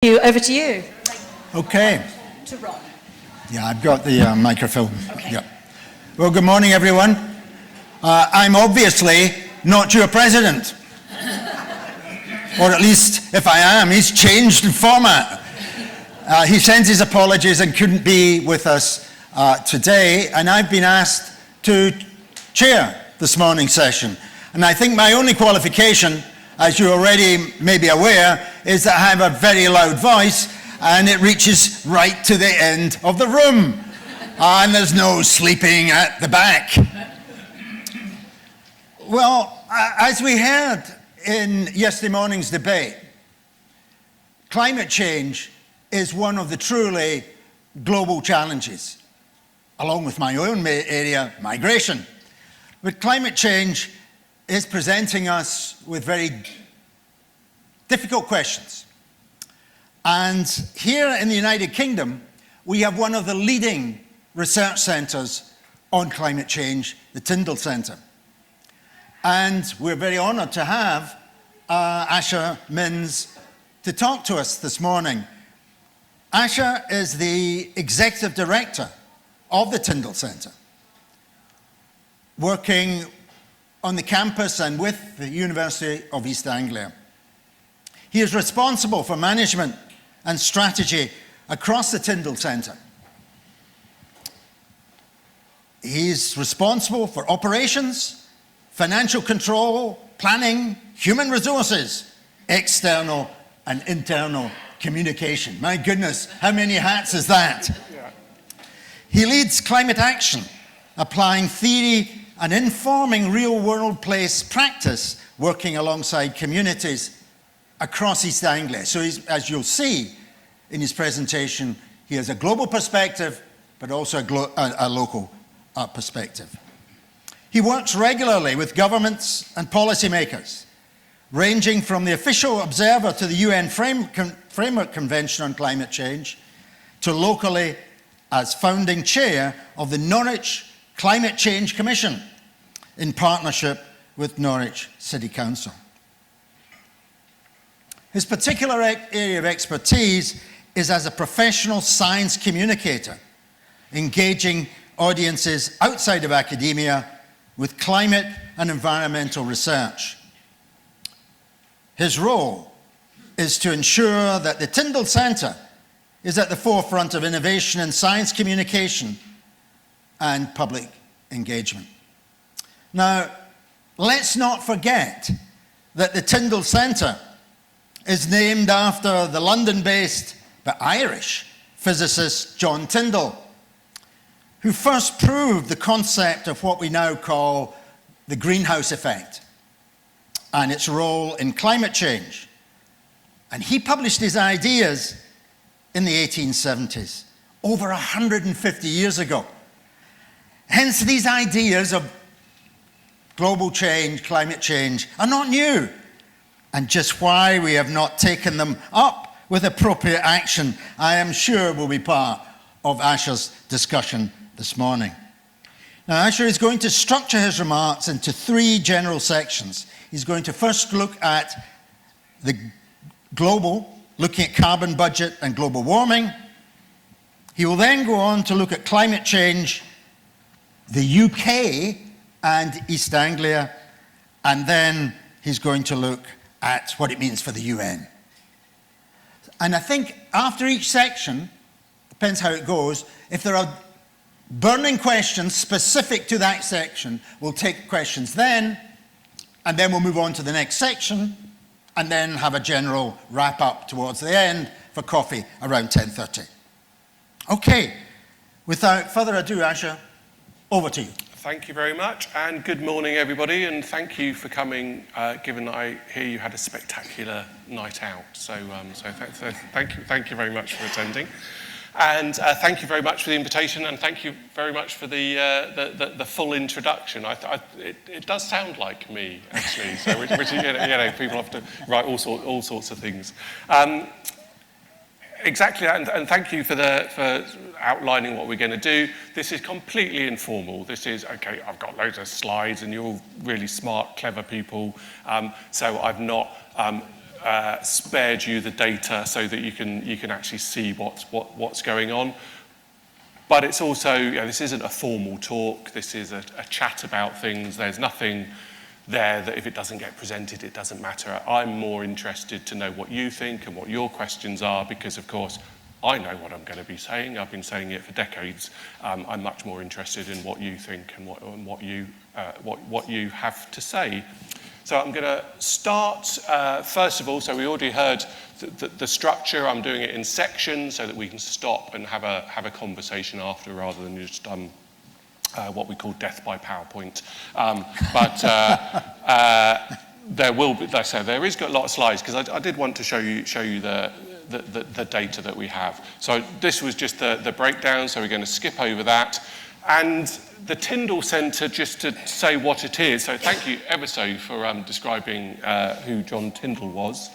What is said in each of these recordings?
Over to you. Okay. To Ron. Yeah, I've got the microphone. Okay. Yeah. Well, good morning, everyone. I'm obviously not your president. Or at least, if I am, he's changed the format. He sends his apologies and couldn't be with us today, and I've been asked to chair this morning's session. And I think my only qualification, as you already may be aware, is that I have a very loud voice and it reaches right to the end of the room. And there's no sleeping at the back. Well, as we heard in yesterday morning's debate, climate change is one of the truly global challenges, along with my own area, migration. But climate change is presenting us with very difficult questions. And here in the United Kingdom, we have one of the leading research centres on climate change, the Tyndall Centre. And we're very honoured to have Asha Minns to talk to us this morning. Asha is the Executive Director of the Tyndall Centre, working on the campus and with the University of East Anglia. He is responsible for management and strategy across the Tyndall Centre. He's responsible for operations, financial control, planning, human resources, external and internal communication. My goodness, how many hats is that? Yeah. He leads climate action, applying theory and informing real-world place practice, working alongside communities across East Anglia. So as you'll see in his presentation, he has a global perspective, but also a local perspective. He works regularly with governments and policymakers, ranging from the official observer to the UN Framework Convention on Climate Change, to locally as founding chair of the Norwich Climate Change Commission in partnership with Norwich City Council. His particular area of expertise is as a professional science communicator, engaging audiences outside of academia with climate and environmental research. His role is to ensure that the Tyndall Centre is at the forefront of innovation in science communication and public engagement. Now, let's not forget that the Tyndall Centre is named after the London-based but Irish physicist John Tyndall, who first proved the concept of what we now call the greenhouse effect and its role in climate change. And he published his ideas in the 1870s, over 150 years ago. Hence, these ideas of global change, climate change, are not new, and just why we have not taken them up with appropriate action, I am sure will be part of Asha's discussion this morning. Now, Asha is going to structure his remarks into three general sections. He's going to first look at the global, looking at carbon budget and global warming. He will then go on to look at climate change, the UK and East Anglia, and then he's going to look at what it means for the UN. And I think after each section, depends how it goes, if there are burning questions specific to that section, we'll take questions then, and then we'll move on to the next section, and then have a general wrap up towards the end for coffee around 10:30. Okay, without further ado, Asha, over to you. Thank you very much, and good morning, everybody, and thank you for coming, given that I hear you had a spectacular night out. So thank you very much for attending. And thank you very much for the invitation, and thank you very much for the full introduction. It does sound like me, actually, so which people have to write all sorts of things. Exactly, and thank you for outlining what we're going to do. This is completely informal. This is, okay, I've got loads of slides and you're all really smart, clever people, so I've not spared you the data so that you can actually see what's going on. But it's also, this isn't a formal talk, this is a chat about things. There's nothing there that if it doesn't get presented, it doesn't matter. I'm more interested to know what you think and what your questions are, because of course, I know what I'm going to be saying. I've been saying it for decades. I'm much more interested in what you think and what you have to say. So I'm going to start, first of all, so we already heard the structure. I'm doing it in sections so that we can stop and have a conversation after, rather than just what we call death by PowerPoint. There will be, like I said, there is got a lot of slides, because I did want to show you the data that we have. So this was just the breakdown, so we're going to skip over that. And the Tyndall Centre, just to say what it is, so thank you ever so for describing who John Tyndall was.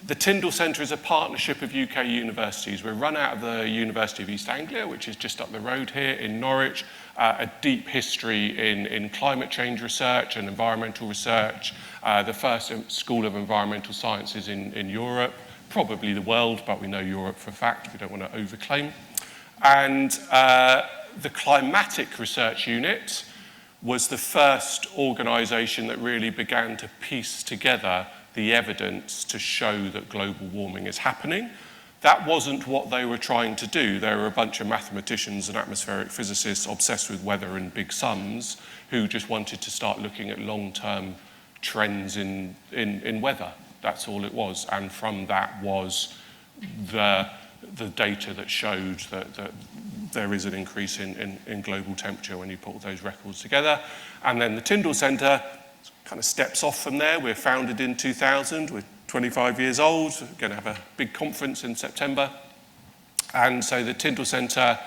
The Tyndall Centre is a partnership of UK universities. We're run out of the University of East Anglia, which is just up the road here in Norwich, a deep history in climate change research and environmental research, the first school of environmental sciences in Europe, probably the world, but we know Europe for a fact, we don't want to overclaim. And the Climatic Research Unit was the first organisation that really began to piece together the evidence to show that global warming is happening. That wasn't what they were trying to do. There were a bunch of mathematicians and atmospheric physicists obsessed with weather and big sums who just wanted to start looking at long-term trends in weather. That's all it was. And from that was the data that showed that there is an increase in global temperature when you put those records together. And then the Tyndall Centre kind of steps off from there. We're founded in 2000. We're 25 years old. We're going to have a big conference in September. And so the Tyndall Centre,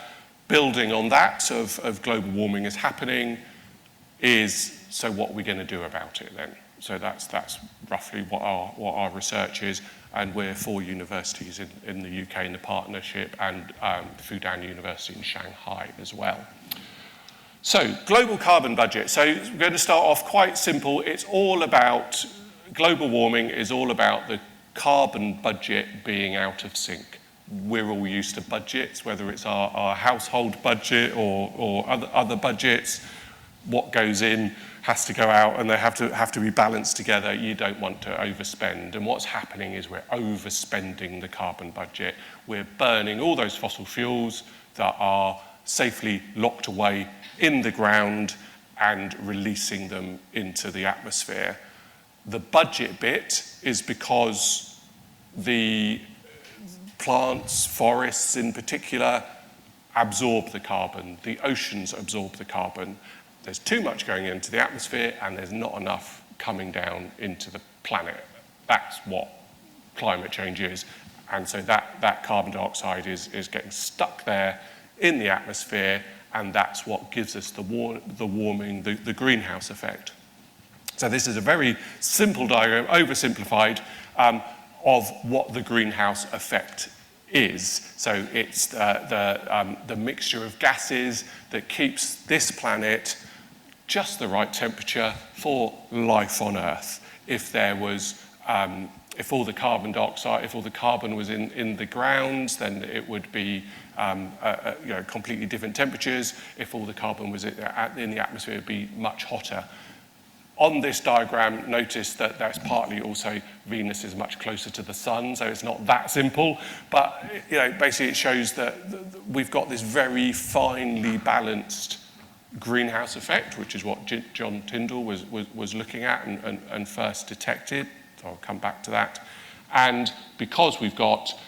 building on that of global warming is happening, is, so what are we going to do about it then? So that's roughly what our research is. And we're 4 universities in the UK in the partnership, and Fudan University in Shanghai as well. So, global carbon budget. So we're going to start off quite simple. It's all about, global warming is all about the carbon budget being out of sync. We're all used to budgets, whether it's our household budget or other budgets. What goes in has to go out, and they have to be balanced together. You don't want to overspend. And what's happening is we're overspending the carbon budget. We're burning all those fossil fuels that are safely locked away in the ground and releasing them into the atmosphere. The budget bit is because the plants, forests in particular, absorb the carbon. The oceans absorb the carbon. There's too much going into the atmosphere, and there's not enough coming down into the planet. That's what climate change is. And so that carbon dioxide is getting stuck there in the atmosphere, and that's what gives us the warming, the greenhouse effect. So this is a very simple diagram, oversimplified, of what the greenhouse effect is. So it's the mixture of gases that keeps this planet just the right temperature for life on Earth. If there was, if all the carbon dioxide, if all the carbon was in the ground, then it would be completely different temperatures. If all the carbon was in the atmosphere, it would be much hotter. On this diagram, notice that that's partly also Venus is much closer to the sun, so it's not that simple. But basically it shows that we've got this very finely balanced greenhouse effect, which is what John Tyndall was looking at and first detected. So I'll come back to that. And because we've got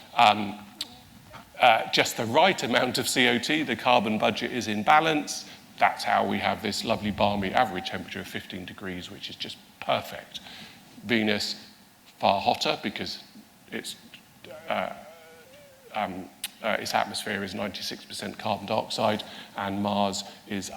just the right amount of CO2, the carbon budget is in balance. That's how we have this lovely balmy average temperature of 15 degrees, which is just perfect. Venus, far hotter because its atmosphere is 96% carbon dioxide, and Mars is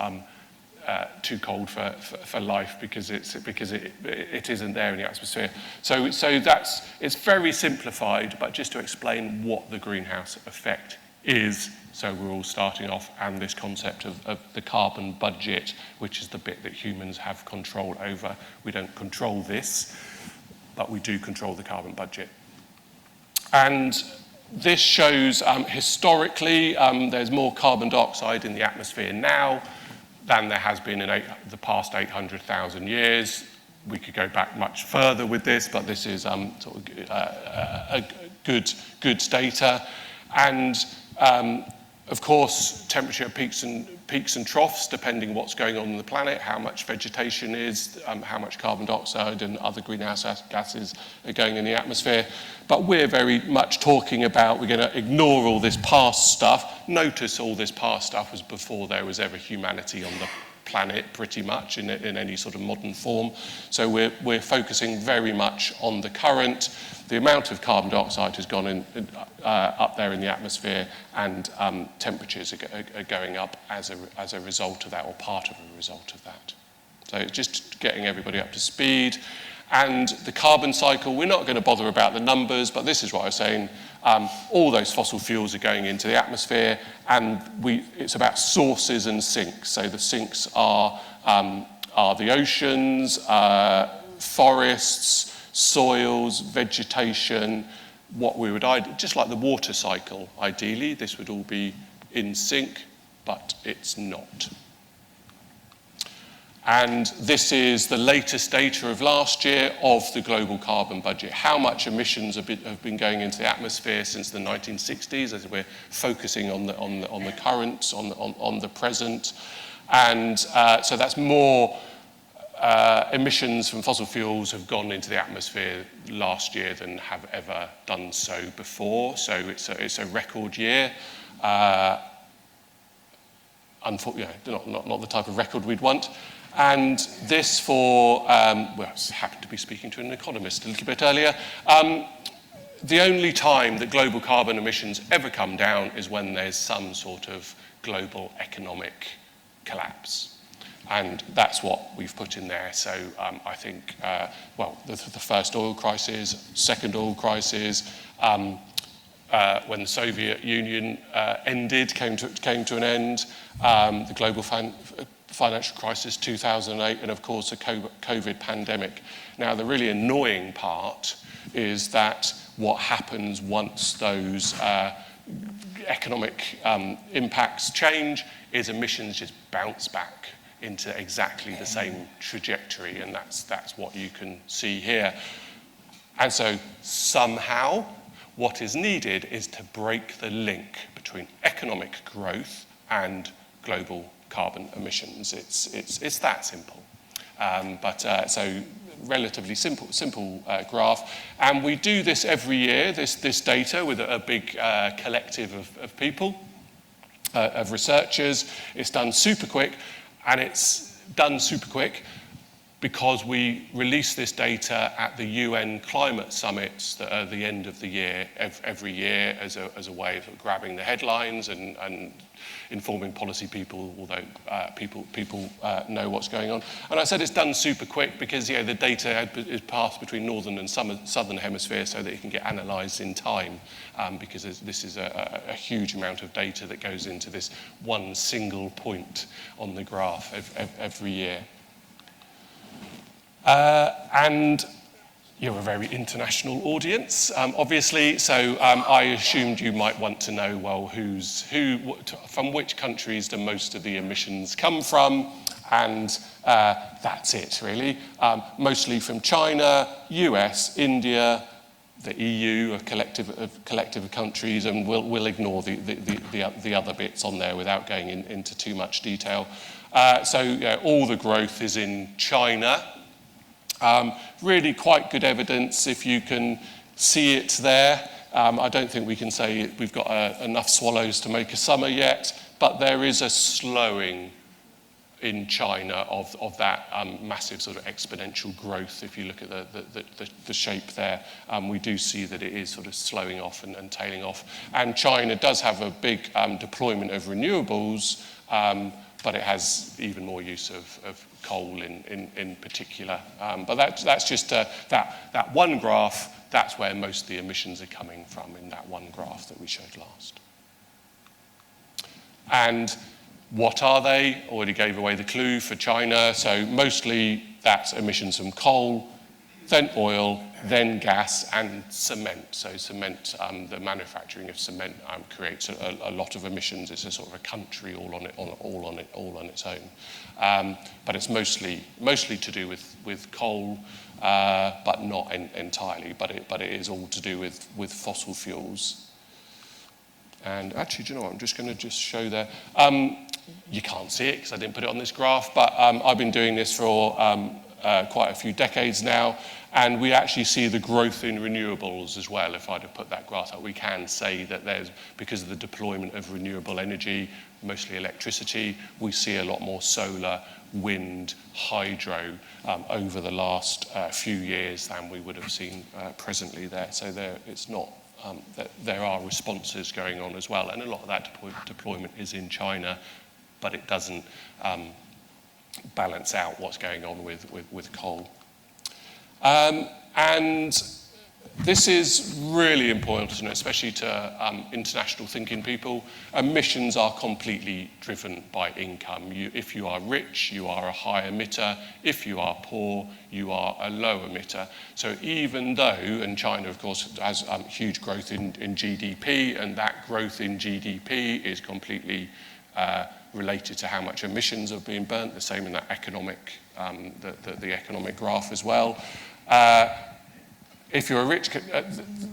too cold for life because it isn't there in the atmosphere. So it's very simplified, but just to explain what the greenhouse effect is. So we're all starting off, and this concept of the carbon budget, which is the bit that humans have control over. We don't control this. but we do control the carbon budget. And this shows historically there's more carbon dioxide in the atmosphere now than there has been in the past 800,000 years. We could go back much further with this, but this is sort of a good data. And of course, temperature peaks and troughs, depending on what's going on in the planet, how much vegetation is, how much carbon dioxide and other greenhouse gases are going in the atmosphere. But we're very much talking about, we're going to ignore all this past stuff. Notice all this past stuff was before there was ever humanity on the planet, pretty much, in any sort of modern form. So we're focusing very much on the current. The amount of carbon dioxide has gone up there in the atmosphere, and temperatures are going up as a result of that, or part of a result of that. So it's just getting everybody up to speed. And the carbon cycle, we're not going to bother about the numbers, but this is what I was saying. All those fossil fuels are going into the atmosphere, and it's about sources and sinks. So the sinks are the oceans, forests, soils, vegetation, what we would, just like the water cycle, ideally, this would all be in sync, but it's not. And this is the latest data of last year of the global carbon budget. How much emissions have been going into the atmosphere since the 1960s, as we're focusing on the current, on the present. And so that's more emissions from fossil fuels have gone into the atmosphere last year than have ever done so before. So it's a record year. Unfortunately, not the type of record we'd want. And this well, I happened to be speaking to an economist a little bit earlier. The only time that global carbon emissions ever come down is when there's some sort of global economic collapse. And that's what we've put in there. So I think, the first oil crisis, second oil crisis, when the Soviet Union ended, came to an end, the global financial crisis, 2008, and of course the COVID pandemic. Now, the really annoying part is that what happens once those economic impacts change is emissions just bounce back into exactly the same trajectory, and that's what you can see here. And so somehow what is needed is to break the link between economic growth and global carbon emissions. It's that simple. So relatively simple graph. And we do this every year, this data, with a big collective of people, of researchers. It's done super quick, and it's done super quick because we release this data at the UN climate summits that are the end of the year, every year, as a way of grabbing the headlines and informing policy people, although people know what's going on. And I said it's done super quick because the data is passed between northern and southern hemisphere so that it can get analysed in time, because this is a huge amount of data that goes into this one single point on the graph every year. And you're a very international audience, obviously, so I assumed you might want to know, well, from which countries do most of the emissions come from, and that's it, really. Mostly from China, US, India, the EU, a collective of countries, and we'll ignore the other bits on there without going into too much detail. So all the growth is in China. Really quite good evidence if you can see it there. I don't think we can say we've got enough swallows to make a summer yet, but there is a slowing in China of that massive sort of exponential growth. If you look at the shape there, we do see that it is sort of slowing off and tailing off. And China does have a big deployment of renewables, but it has even more use of coal in particular. But that's just that one graph, that's where most of the emissions are coming from, in that one graph that we showed last. And what are they? Already gave away the clue for China. So mostly that's emissions from coal, then oil, then gas, and cement. So cement, the manufacturing of cement creates a lot of emissions. It's a sort of a country all on its own. But it's mostly to do with coal, but not entirely. But it is all to do with fossil fuels. And actually, do you know what? I'm just going to show there. You can't see it because I didn't put it on this graph, but I've been doing this for quite a few decades now, and we actually see the growth in renewables as well. If I'd have put that graph up, we can say that because of the deployment of renewable energy, mostly electricity, we see a lot more solar, wind, hydro over the last few years than we would have seen presently there. So it's not that there are responses going on as well, and a lot of that deployment is in China, but it doesn't balance out what's going on with coal. And this is really important, especially to international thinking people. Emissions are completely driven by income. If you are rich, you are a high emitter. If you are poor, you are a low emitter. So even though, and China, of course, has huge growth in GDP, and that growth in GDP is completely related to how much emissions are being burnt, the same in that economic, the economic graph as well. If you're a rich,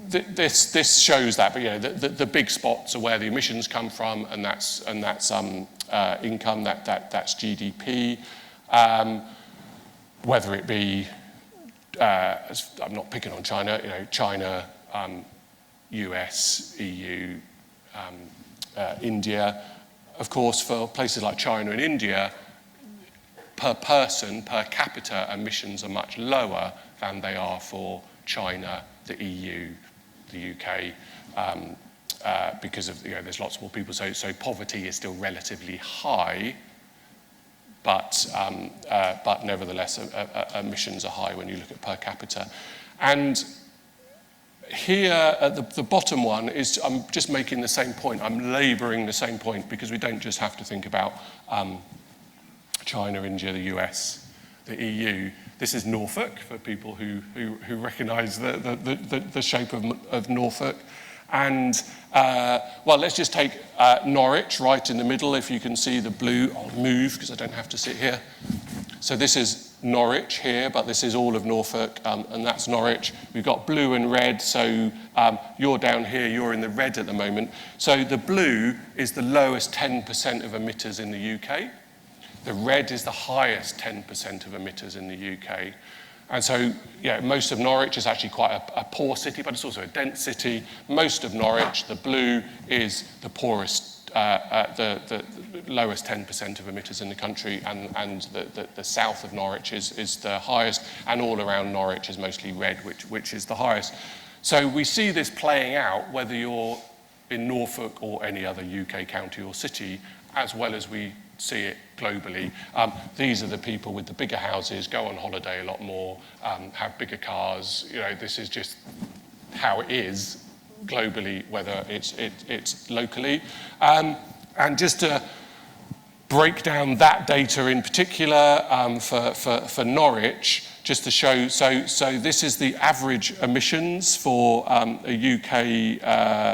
this shows that, but the big spots are where the emissions come from, and that's income, that's GDP. Whether it be, I'm not picking on China, China, US, EU, India. Of course, for places like China and India, per person, per capita emissions are much lower than they are for China, the EU, the UK, because of there's lots more people. So poverty is still relatively high, but nevertheless emissions are high when you look at per capita. And here at the bottom one is, I'm just making the same point. I'm labouring the same point because we don't just have to think about China, India, the US, the EU. This is Norfolk for people who recognise the shape of Norfolk. And, well, let's just take Norwich right in the middle. If you can see the blue, I'll move because I don't have to sit here. So this is Norwich here, but this is all of Norfolk, and that's Norwich. We've got blue and red, so you're down here, you're in the red at the moment. So the blue is the lowest 10% of emitters in the UK. The red is the highest 10% of emitters in the UK. And so, most of Norwich is actually quite a poor city, but it's also a dense city. Most of Norwich, the blue, is the poorest, the lowest 10% of emitters in the country, and the south of Norwich is the highest, and all around Norwich is mostly red, which is the highest. So we see this playing out, whether you're in Norfolk or any other UK county or city, as well as we see it globally. These are the people with the bigger houses, go on holiday a lot more, have bigger cars. This is just how it is globally, whether it's locally. And just to break down that data in particular for Norwich, just to show, so this is the average emissions for a UK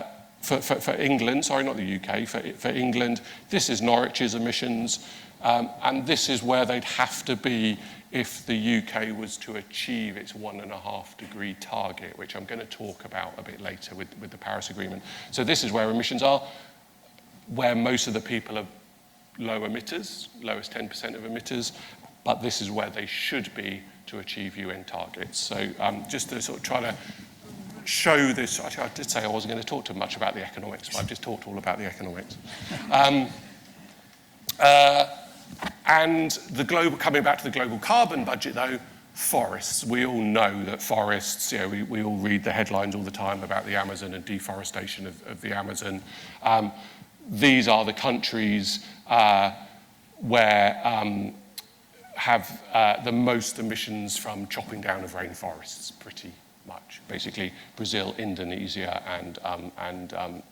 for England, sorry, not the UK, for England. This is Norwich's emissions, and this is where they'd have to be if the UK was to achieve its 1.5 degree target, which I'm going to talk about a bit later with the Paris Agreement. So this is where emissions are, where most of the people are low emitters, lowest 10% of emitters, but this is where they should be to achieve UN targets. So just to sort of try to show this, actually I did say I wasn't going to talk too much about the economics, but I've just talked all about the economics. And coming back to the global carbon budget though, forests. We all know that forests, we all read the headlines all the time about the Amazon and deforestation of the Amazon. These are the countries where have the most emissions from chopping down of rainforests, pretty much. Basically, Brazil, Indonesia, and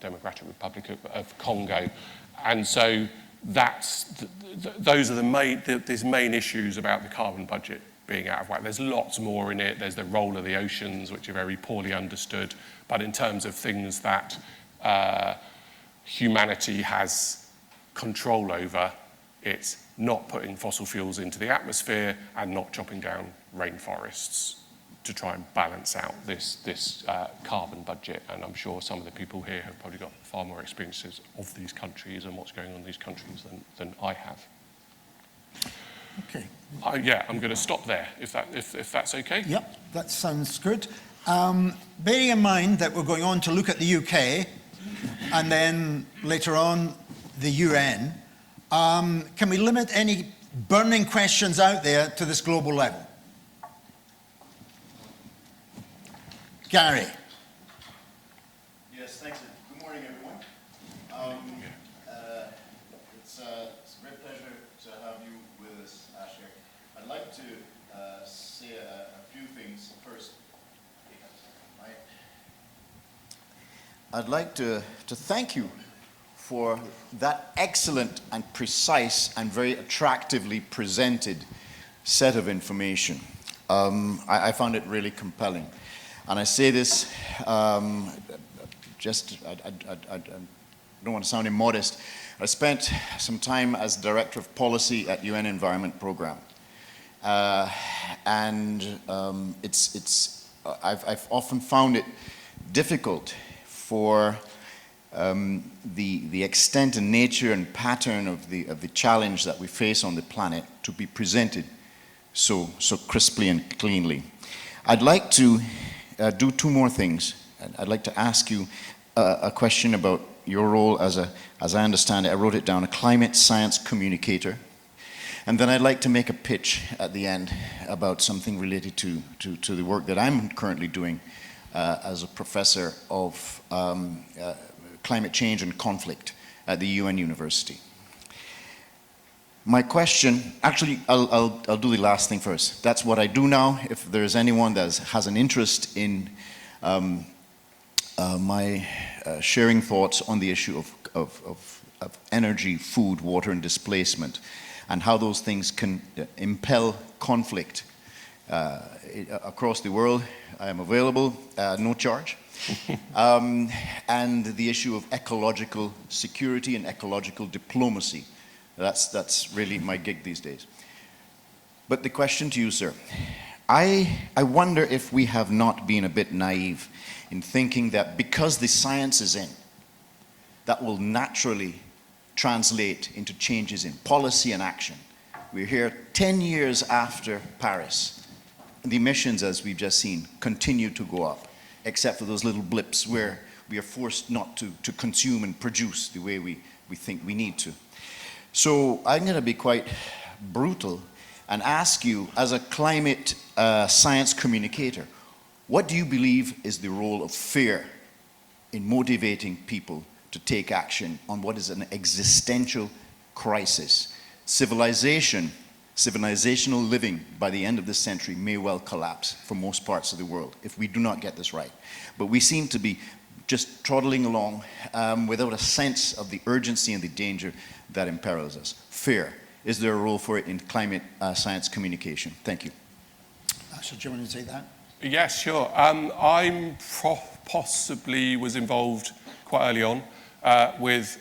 Democratic Republic of Congo. And so those are these main issues about the carbon budget being out of whack. There's lots more in it. There's the role of the oceans, which are very poorly understood. But in terms of things that humanity has control over, it's not putting fossil fuels into the atmosphere and not chopping down rainforests to try and balance out this carbon budget. And I'm sure some of the people here have probably got far more experiences of these countries and what's going on in these countries than I have. Okay. Yeah, I'm going to stop there, if that's okay. Yep, that sounds good. Bearing in mind that we're going on to look at the UK and then later on the UN, can we limit any burning questions out there to this global level? Gary. Yes, thanks. Good morning, everyone. It's a great pleasure to have you with us, Asher. I'd like to say a few things first. I'd like to thank you for that excellent and precise and very attractively presented set of information. I found it really compelling. And I say this I don't want to sound immodest. I spent some time as Director of Policy at UN Environment Programme. I've often found it difficult for the extent and nature and pattern of the challenge that we face on the planet to be presented so crisply and cleanly. I'd like to do two more things. I'd like to ask you a question about your role as I understand it, I wrote it down, a climate science communicator. And then I'd like to make a pitch at the end about something related to the work that I'm currently doing as a professor of climate change and conflict at the UN University. My question, actually, I'll do the last thing first. That's what I do now. If there's anyone that has an interest in my sharing thoughts on the issue of energy, food, water, and displacement, and how those things can impel conflict across the world, I am available, no charge. And the issue of ecological security and ecological diplomacy. That's really my gig these days. But the question to you, sir, I wonder if we have not been a bit naive in thinking that because the science is in, that will naturally translate into changes in policy and action. We're here 10 years after Paris. The emissions, as we've just seen, continue to go up, except for those little blips where we are forced not to consume and produce the way we think we need to. So I'm going to be quite brutal and ask you, as a climate science communicator, what do you believe is the role of fear in motivating people to take action on what is an existential crisis? Civilizational living by the end of this century may well collapse for most parts of the world if we do not get this right. But we seem to be just trotting along without a sense of the urgency and the danger that imperils us. Fear. Is there a role for it in climate science communication? Thank you. So do you want to take that? Yes, sure. I'm possibly was involved quite early on with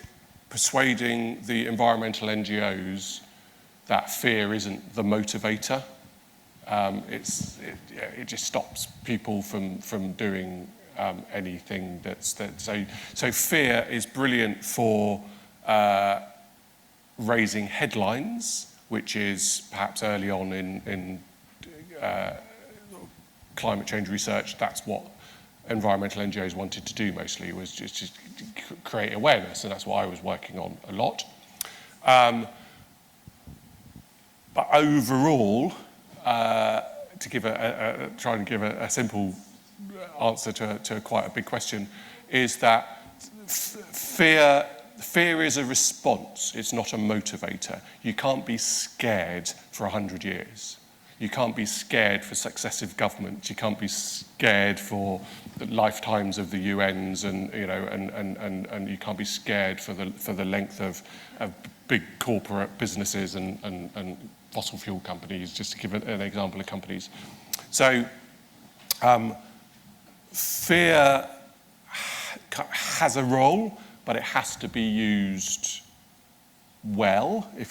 persuading the environmental NGOs that fear isn't the motivator. It just stops people from doing anything so fear is brilliant for raising headlines, which is perhaps early on in climate change research. That's what environmental NGOs wanted to do mostly, was just create awareness, and that's what I was working on a lot. But overall, to give try and give a simple answer to quite a big question, is that fear is a response. It's not a motivator. You can't be scared for 100 years. You can't be scared for successive governments. You can't be scared for the lifetimes of the UNs, and you can't be scared for the length of big corporate businesses and fossil fuel companies, just to give an example of companies. So fear has a role, but it has to be used well. If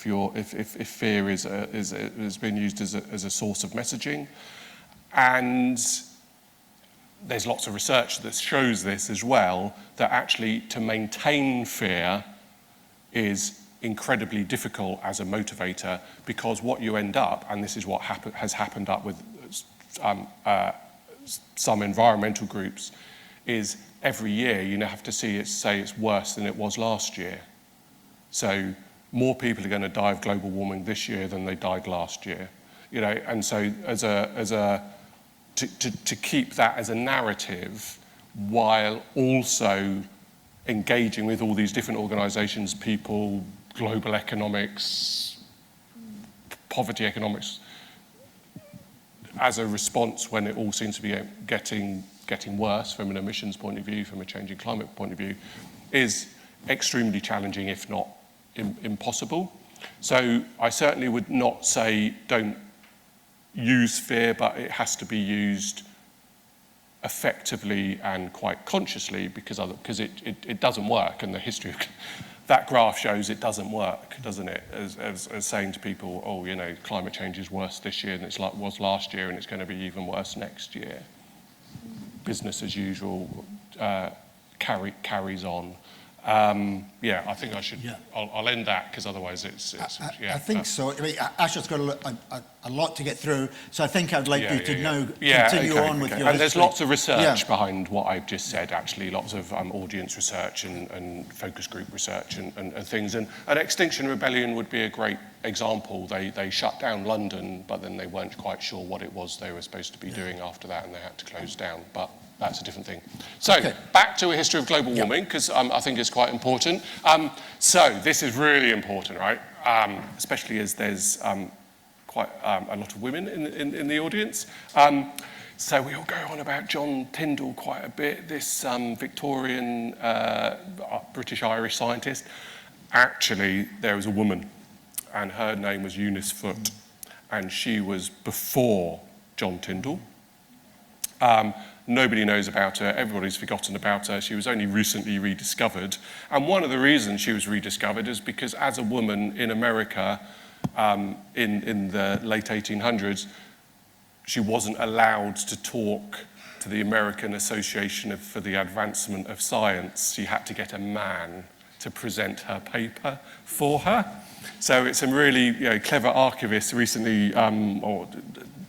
fear has been used as a source of messaging, and there's lots of research that shows this as well, that actually to maintain fear is incredibly difficult as a motivator, because what you end up, and this is what has happened up with some environmental groups, is every year you have to say it's worse than it was last year. So more people are going to die of global warming this year than they died last year, and so to keep that as a narrative, while also engaging with all these different organisations, people, global economics, poverty economics, as a response when it all seems to be getting worse from an emissions point of view, from a changing climate point of view, is extremely challenging, if not impossible. So I certainly would not say don't use fear, but it has to be used effectively and quite consciously, because it doesn't work, and the history of that graph shows it doesn't work, doesn't it? As saying to people, oh, climate change is worse this year than it was last year, and it's going to be even worse next year. Business as usual carries on. I think I should. Yeah. I'll end that, because otherwise it's. I think so. I mean, Asher's got a lot to get through, so I think I'd like you to now continue on with your. And there's lots of research behind what I've just said. Actually, lots of audience research and focus group research and things. And Extinction Rebellion would be a great example. They shut down London, but then they weren't quite sure what it was they were supposed to be doing after that, and they had to close down. But that's a different thing. So back to a history of global warming, because I think it's quite important. So this is really important, right? Especially as there's quite a lot of women in the audience. So we all go on about John Tyndall quite a bit, this Victorian British-Irish scientist. Actually, there was a woman, and her name was Eunice Foote, and she was before John Tyndall. Nobody knows about her, everybody's forgotten about her. She was only recently rediscovered. And one of the reasons she was rediscovered is because as a woman in America in the late 1800s, she wasn't allowed to talk to the American Association for the Advancement of Science. She had to get a man to present her paper for her. So it's some really clever archivists recently, or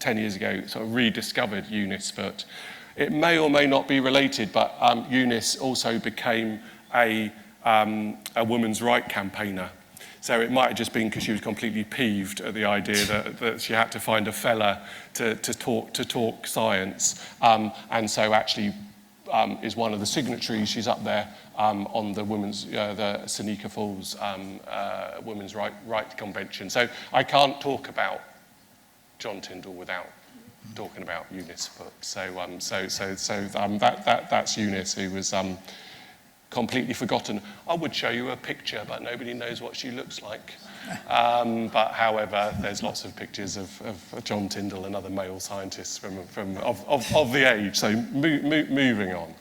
10 years ago, sort of rediscovered Eunice Foote. It may or may not be related, but Eunice also became a women's right campaigner. So it might have just been because she was completely peeved at the idea that she had to find a fella to talk science, and so actually is one of the signatories. She's up there on the the Seneca Falls Women's Right Convention. So I can't talk about John Tyndall without talking about Eunice Foote. That's Eunice, who was completely forgotten. I would show you a picture, but nobody knows what she looks like. But however, there's lots of pictures of John Tyndall and other male scientists of the age. So moving on.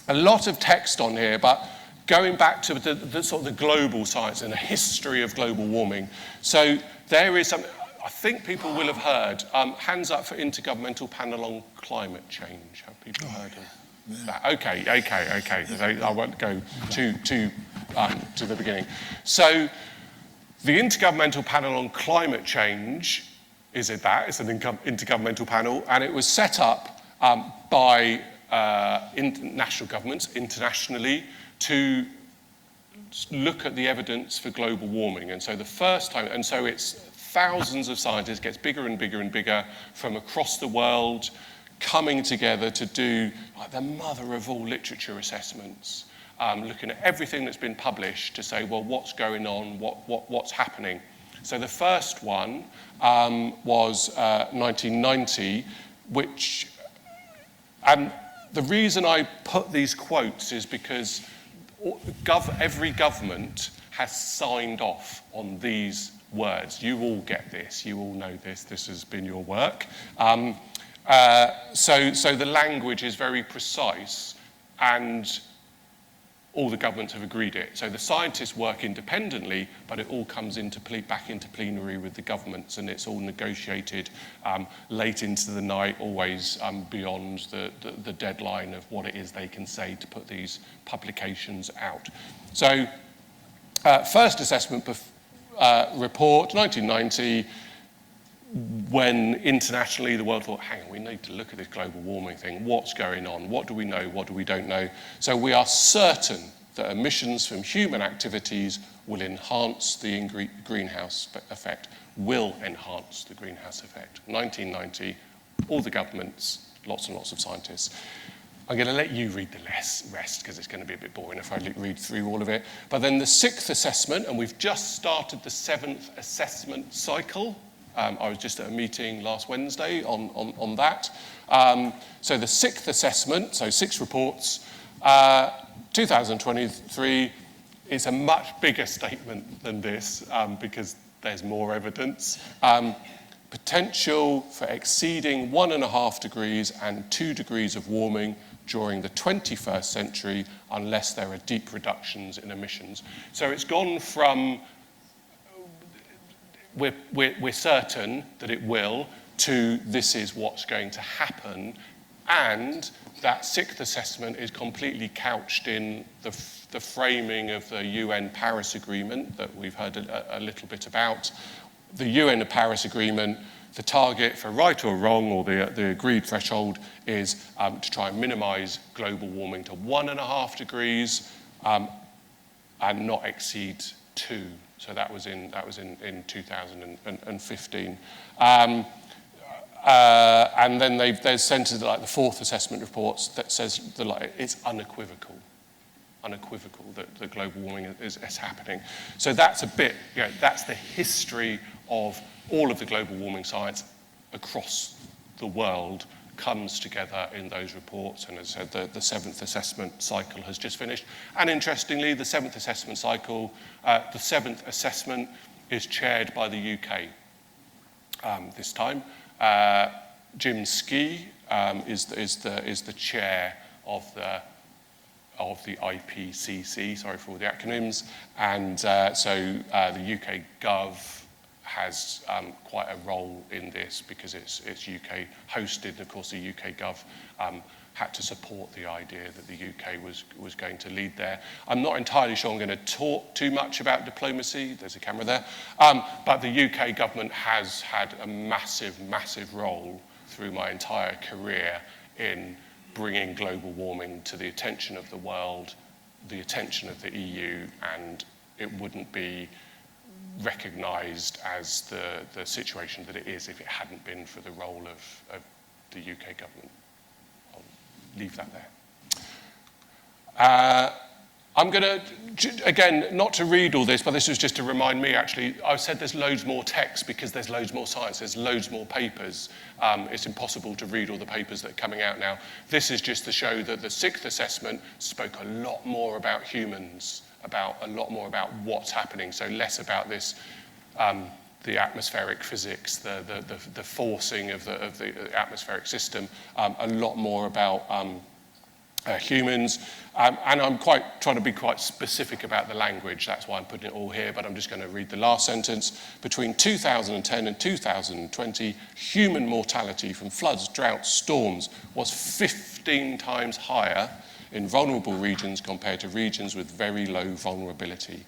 A lot of text on here, but going back to the sort of the global science and the history of global warming. So there is some. I think people will have heard, hands up for Intergovernmental Panel on Climate Change. Have people heard of that? Okay. So I won't go to the beginning. So the Intergovernmental Panel on Climate Change, it's an intergovernmental panel, and it was set up by national governments internationally to look at the evidence for global warming. And so the first time, and so it's thousands of scientists, gets bigger and bigger and bigger from across the world, coming together to do the mother of all literature assessments, looking at everything that's been published to say, well, what's going on, what's happening. So the first one was 1990, which, and the reason I put these quotes is because every government has signed off on these words. You all get this, you all know this, this has been your work. So the language is very precise, and all the governments have agreed it. So the scientists work independently, but it all comes back into plenary with the governments, and it's all negotiated late into the night, always beyond the deadline of what it is they can say to put these publications out. So first assessment report, 1990, when internationally the world thought, hang on, we need to look at this global warming thing. What's going on? What do we know? What do we don't know? So we are certain that emissions from human activities will enhance the greenhouse effect, will enhance the greenhouse effect. 1990, all the governments, lots and lots of scientists. I'm going to let you read the rest because it's going to be a bit boring if I read through all of it. But then the 6th assessment, and we've just started the 7th assessment cycle. I was just at a meeting last Wednesday on that. So the 6th assessment, so 6 reports, 2023 is a much bigger statement than this because there's more evidence. Potential for exceeding 1.5 degrees and 2 degrees of warming during the 21st century unless there are deep reductions in emissions. So it's gone from we're certain that it will, to this is what's going to happen, and that 6th assessment is completely couched in the framing of the UN Paris Agreement that we've heard a little bit about. The UN Paris Agreement, the target for right or wrong, or the agreed threshold, is to try and minimise global warming to 1.5 degrees and not exceed 2. So that was in 2015. And then they've sent it like the 4th assessment reports that says it's unequivocal that the global warming is happening. So that's a bit, that's the history of all of the global warming science across the world comes together in those reports. And as I said, the 7th assessment cycle has just finished. And interestingly, the 7th assessment cycle, the 7th assessment is chaired by the UK this time. Jim Skee is the chair of the IPCC, sorry for all the acronyms, and so the UK Gov has quite a role in this because it's UK hosted, and of course the UK Gov had to support the idea that the UK was going to lead there. I'm not entirely sure I'm going to talk too much about diplomacy, there's a camera there, but the UK government has had a massive role through my entire career in bringing global warming to the attention of the world, the attention of the EU, and it wouldn't be recognised as the situation that it is if it hadn't been for the role of the UK government. I'll leave that there. I'm going to, again, not to read all this, but this was just to remind me, actually, I said there's loads more text because there's loads more science, there's loads more papers. It's impossible to read all the papers that are coming out now. This is just to show that the 6th assessment spoke a lot more about humans, a lot more about what's happening, so less about this, the atmospheric physics, the forcing of the atmospheric system, a lot more about humans, and I'm trying to be quite specific about the language. That's why I'm putting it all here, but I'm just going to read the last sentence. Between 2010 and 2020, human mortality from floods, droughts, storms was 15 times higher in vulnerable regions compared to regions with very low vulnerability.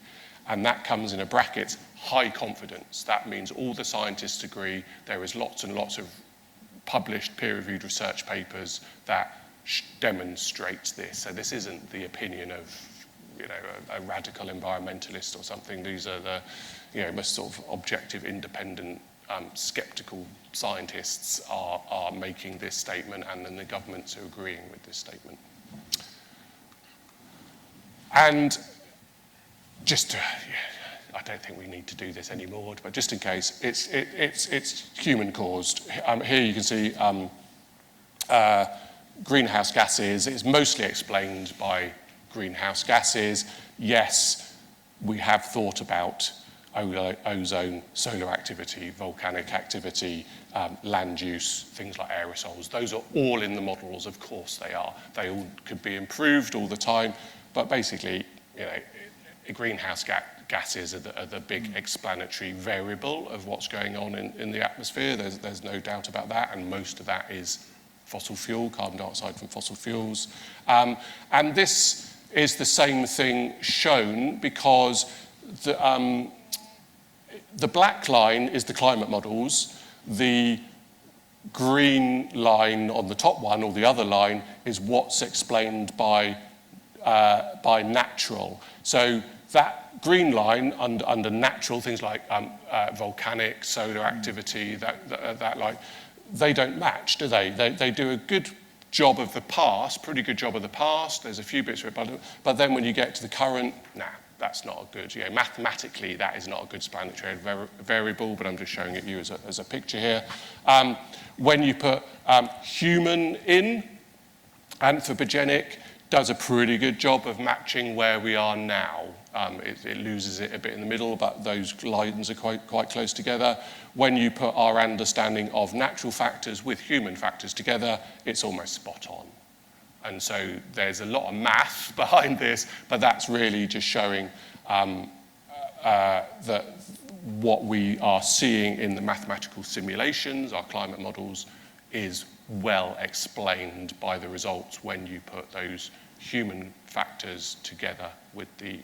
And that comes in a bracket, high confidence. That means all the scientists agree. There is lots and lots of published peer-reviewed research papers that demonstrates this. So this isn't the opinion of, a radical environmentalist or something. These are the, most sort of objective, independent, skeptical scientists are making this statement, and then the governments are agreeing with this statement. And just to, I I don't think we need to do this anymore, but just in case, it's human-caused. Here you can see greenhouse gases. It's mostly explained by greenhouse gases. Yes, we have thought about ozone, solar activity, volcanic activity, land use, things like aerosols. Those are all in the models, of course they are. They all could be improved all the time, but basically, greenhouse gases are the big explanatory variable of what's going on in the atmosphere. There's no doubt about that, and most of that is fossil fuel, carbon dioxide from fossil fuels. And this is the same thing shown because the black line is the climate models. The green line on the top one, or the other line, is what's explained by natural. So that green line under natural, things like volcanic, solar activity, that line, they don't match, do they? They do a good job of the past, pretty good job of the past. There's a few bits of it, but then when you get to the current, that's not a good, mathematically that is not a good explanatory variable, but I'm just showing it you as a picture here. When you put human in, anthropogenic does a pretty good job of matching where we are now. It loses it a bit in the middle, but those lines are quite close together. When you put our understanding of natural factors with human factors together, it's almost spot on. And so there's a lot of math behind this, but that's really just showing that what we are seeing in the mathematical simulations, our climate models, is well explained by the results when you put those human factors together with the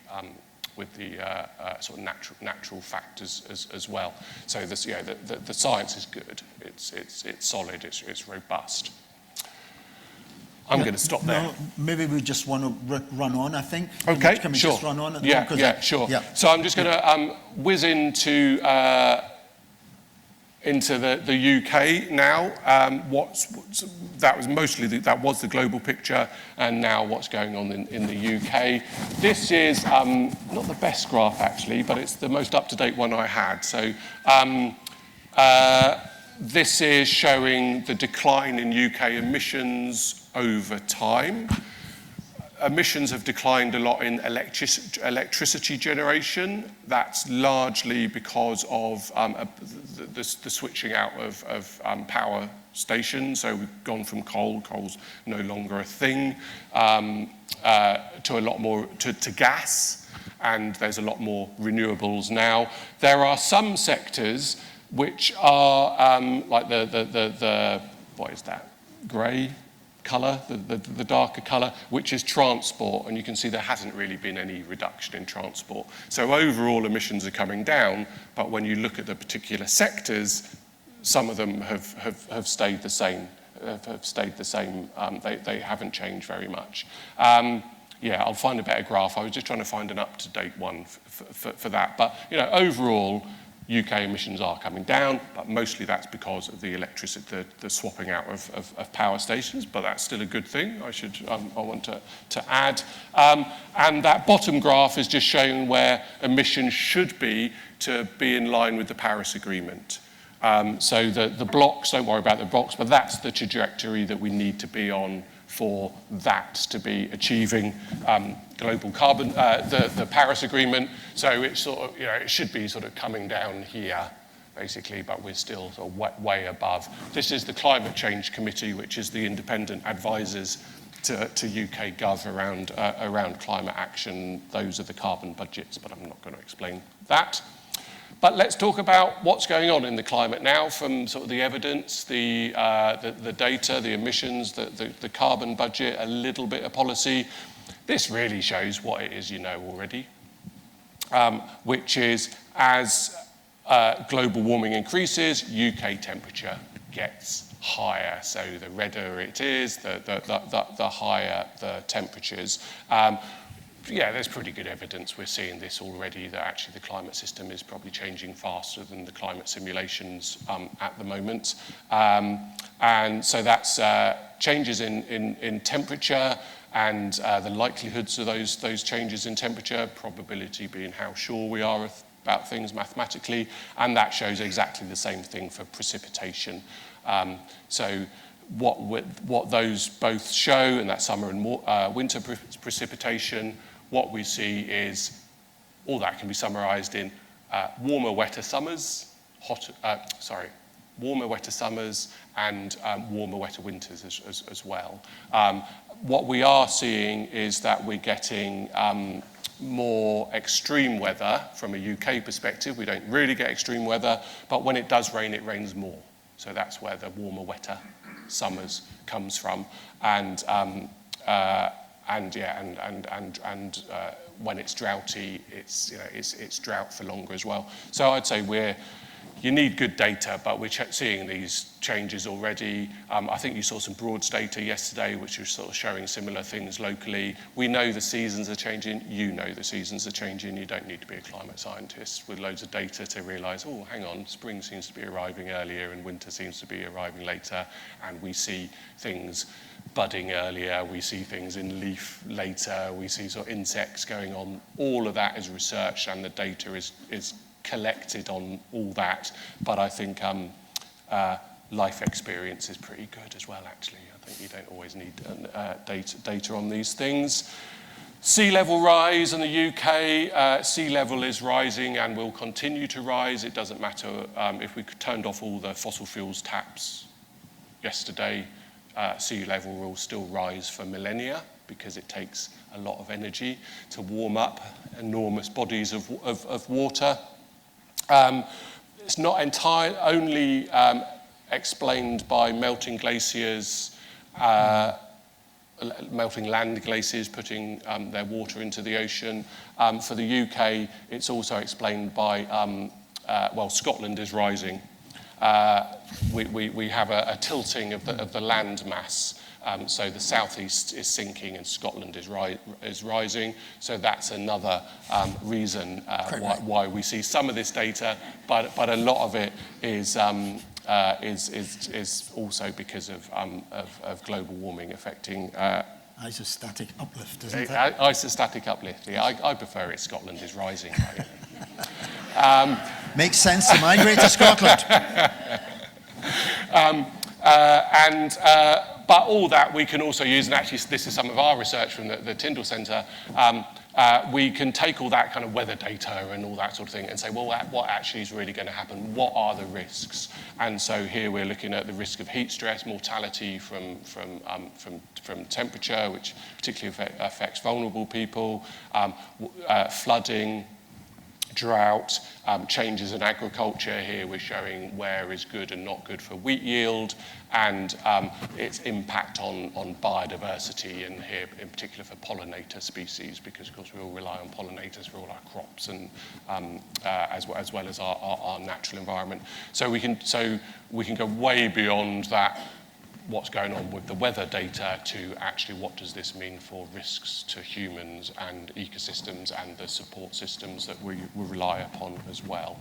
sort of natural factors as well. So this, the science is good. It's solid. It's robust. I'm going to stop there. No, maybe we just want to run on, I think. Okay, Can we sure. just run on? Sure. Yeah. So I'm just going to whiz into the UK now. That was the global picture, and now what's going on in the UK. This is not the best graph actually, but it's the most up-to-date one I had. So this is showing the decline in UK emissions over time. Emissions have declined a lot in electricity generation. That's largely because of the switching out of power stations. So we've gone from coal's no longer a thing, to a lot more to gas, and there's a lot more renewables now. There are some sectors which are like the what is that, grey colour, the darker colour, which is transport, and you can see there hasn't really been any reduction in transport. So overall emissions are coming down, but when you look at the particular sectors, some of them have stayed the same. They haven't changed very much. I'll find a better graph. I was just trying to find an up-to-date one for that. But overall, UK emissions are coming down, but mostly that's because of the electricity, the swapping out of power stations, but that's still a good thing, I want to add. And that bottom graph is just showing where emissions should be to be in line with the Paris Agreement. So the blocks, don't worry about the blocks, but that's the trajectory that we need to be on for that to be achieving global carbon, the Paris Agreement. So it's sort of, it should be sort of coming down here, basically, but we're still sort of way above. This is the Climate Change Committee, which is the independent advisors to UK Gov around climate action. Those are the carbon budgets, but I'm not going to explain that. But let's talk about what's going on in the climate now from sort of the evidence, the data, the emissions, the carbon budget, a little bit of policy. This really shows what it is you know already, which is as global warming increases, UK temperature gets higher. So the redder it is, the higher the temperatures. There's pretty good evidence. We're seeing this already, that actually the climate system is probably changing faster than the climate simulations at the moment. And so that's changes in temperature and the likelihoods of those changes in temperature, probability being how sure we are about things mathematically, and that shows exactly the same thing for precipitation. So what those both show, and that summer and winter precipitation, what we see is all that can be summarized in warmer, wetter summers, warmer, wetter summers, and warmer, wetter winters as well. What we are seeing is that we're getting more extreme weather from a UK perspective. We don't really get extreme weather, but when it does rain, it rains more. So that's where the warmer, wetter summers comes from. And when it's droughty, it's drought for longer as well. So I'd say you need good data, but we're seeing these changes already. I think you saw some Broads data yesterday, which was sort of showing similar things locally. We know the seasons are changing. You know the seasons are changing. You don't need to be a climate scientist with loads of data to realise, oh, hang on, spring seems to be arriving earlier and winter seems to be arriving later, and we see things budding earlier, we see things in leaf later, we see sort of insects going on. All of that is researched, and the data is collected on all that, but I think life experience is pretty good as well, actually. I think you don't always need data on these things. Sea level rise in the UK, sea level is rising and will continue to rise. It doesn't matter if we turned off all the fossil fuels taps yesterday, sea level will still rise for millennia, because it takes a lot of energy to warm up enormous bodies of water. It's not entirely only explained by melting glaciers, melting land glaciers putting their water into the ocean. For the UK, it's also explained by, Scotland is rising. We have a tilting of the land mass. So the southeast is sinking and Scotland is rising. So that's another reason why we see some of this data, but a lot of it is also because of global warming affecting. Isostatic uplift, isn't it? Isostatic uplift. Yeah, I prefer it. Scotland is rising. Makes sense to migrate to Scotland. But all that we can also use, and actually this is some of our research from the Tyndall Centre, we can take all that kind of weather data and all that sort of thing and say, well, what actually is really going to happen? What are the risks? And so here we're looking at the risk of heat stress, mortality from temperature, which particularly affects vulnerable people, flooding, drought, changes in agriculture. Here we're showing where is good and not good for wheat yield, and its impact on biodiversity, and here in particular for pollinator species, because of course we all rely on pollinators for all our crops, and as well as our natural environment. So we can go way beyond that, what's going on with the weather data, to actually what does this mean for risks to humans and ecosystems and the support systems that we rely upon as well.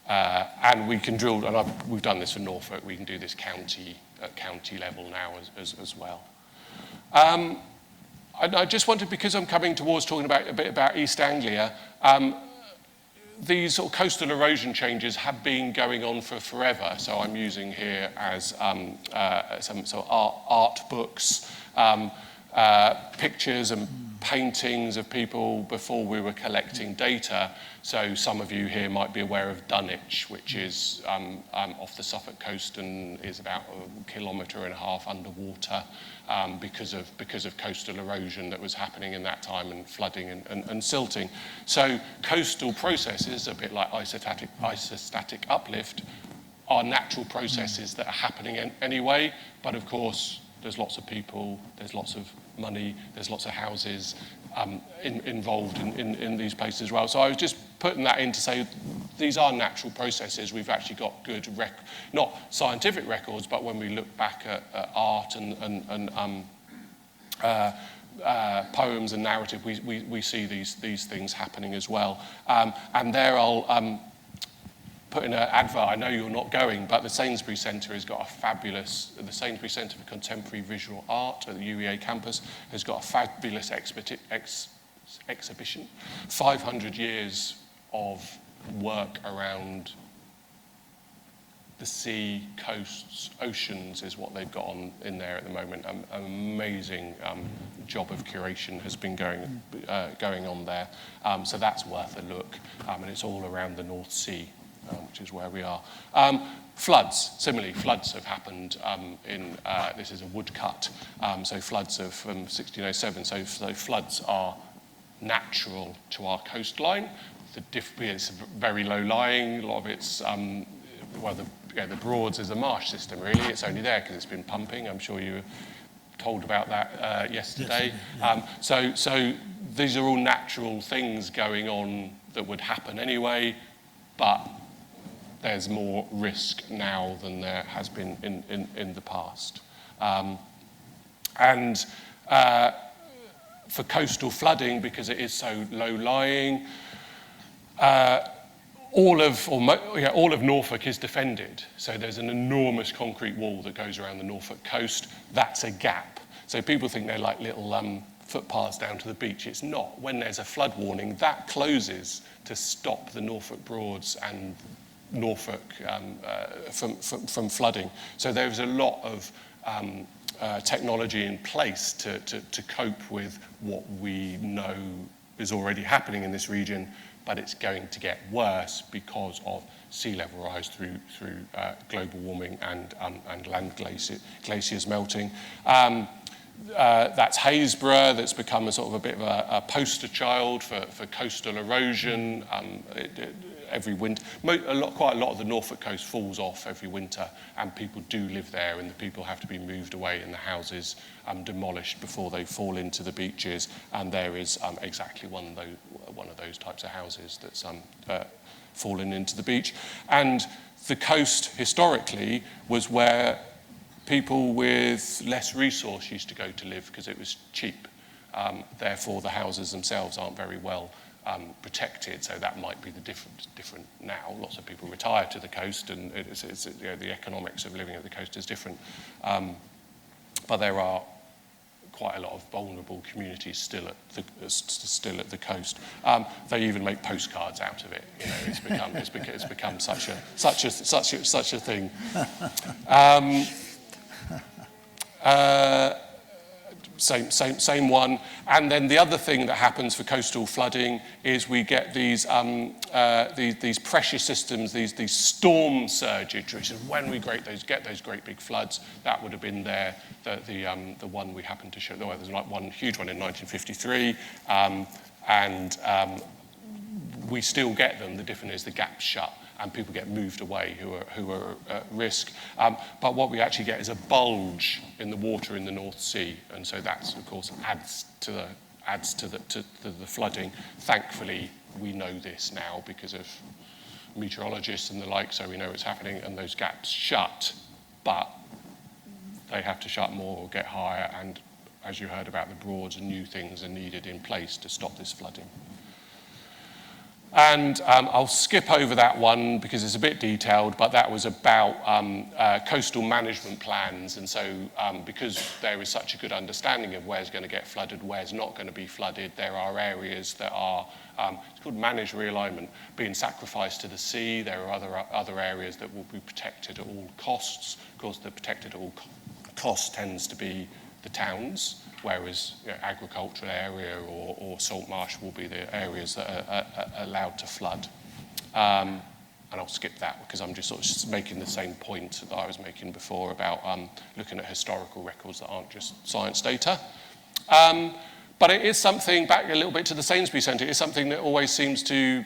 And we can drill, and we've done this for Norfolk, we can do this at county level now as well. I just wanted, because I'm coming towards talking a bit about East Anglia, these sort of coastal erosion changes have been going on for forever. So I'm using here as some sort of art books, pictures and paintings of people before we were collecting data. So some of you here might be aware of Dunwich, which is off the Suffolk coast and is about 1.5 kilometres underwater because of coastal erosion that was happening in that time, and flooding and silting. So coastal processes, a bit like isostatic uplift, are natural processes that are happening anyway, but of course there's lots of people, there's lots of money, there's lots of houses involved in these places as well. So I was just putting that in to say these are natural processes. We've actually got good, not scientific records, but when we look back at art and poems and narrative, we see these things happening as well. And there I'll put in an advert. I know you're not going, but the Sainsbury Centre has got the Sainsbury Centre for Contemporary Visual Art at the UEA campus has got a fabulous exhibition, 500 years of work around the sea, coasts, oceans is what they've got on in there at the moment. An amazing job of curation has been going on there. So that's worth a look. And it's all around the North Sea, which is where we are. Floods, similarly, floods have happened this is a woodcut, so floods are from 1607. So floods are natural to our coastline. It's very low lying, a lot of it's, the Broads is a marsh system, really. It's only there because it's been pumping. I'm sure you were told about that yesterday. Yes, So these are all natural things going on that would happen anyway, but there's more risk now than there has been in the past. For coastal flooding, because it is so low-lying, all of Norfolk is defended. So there's an enormous concrete wall that goes around the Norfolk coast. That's a gap. So people think they're like little footpaths down to the beach. It's not. When there's a flood warning, that closes to stop the Norfolk Broads and Norfolk from flooding. So there's a lot of technology in place to cope with what we know is already happening in this region, but it's going to get worse because of sea level rise through global warming and land glaciers melting. That's Haysborough, that's become a sort of a bit of a poster child for coastal erosion. Every winter, quite a lot of the Norfolk coast falls off every winter, and people do live there, and the people have to be moved away and the houses demolished before they fall into the beaches. And there is exactly one of those types of houses that's fallen into the beach. And the coast historically was where people with less resource used to go to live because it was cheap. Therefore, the houses themselves aren't very well protected, so that might be the different now. Lots of people retire to the coast, and the economics of living at the coast is different. But there are quite a lot of vulnerable communities still at the coast. They even make postcards out of it. It's become such a thing. Same one. And then the other thing that happens for coastal flooding is we get these pressure systems, these storm surges, which is when we get those great big floods. That would have been there. The one we happened to show. Well, there's like one huge one in 1953, and we still get them. The difference is the gap's shut, and people get moved away who are at risk. But what we actually get is a bulge in the water in the North Sea, and so that, of course, adds to the flooding. Thankfully, we know this now because of meteorologists and the like, so we know it's happening, and those gaps shut, but they have to shut more or get higher, and as you heard about the Broads, new things are needed in place to stop this flooding. And I'll skip over that one because it's a bit detailed, but that was about coastal management plans. And so because there is such a good understanding of where's going to get flooded, where's not going to be flooded, there are areas that are, it's called managed realignment, being sacrificed to the sea. There are other areas that will be protected at all costs. Of course, the protected at all costs tends to be the towns, whereas agricultural area or salt marsh will be the areas that are allowed to flood. And I'll skip that because I'm just sort of making the same point that I was making before about looking at historical records that aren't just science data. But it is something, back a little bit to the Sainsbury Centre, it is something that always seems to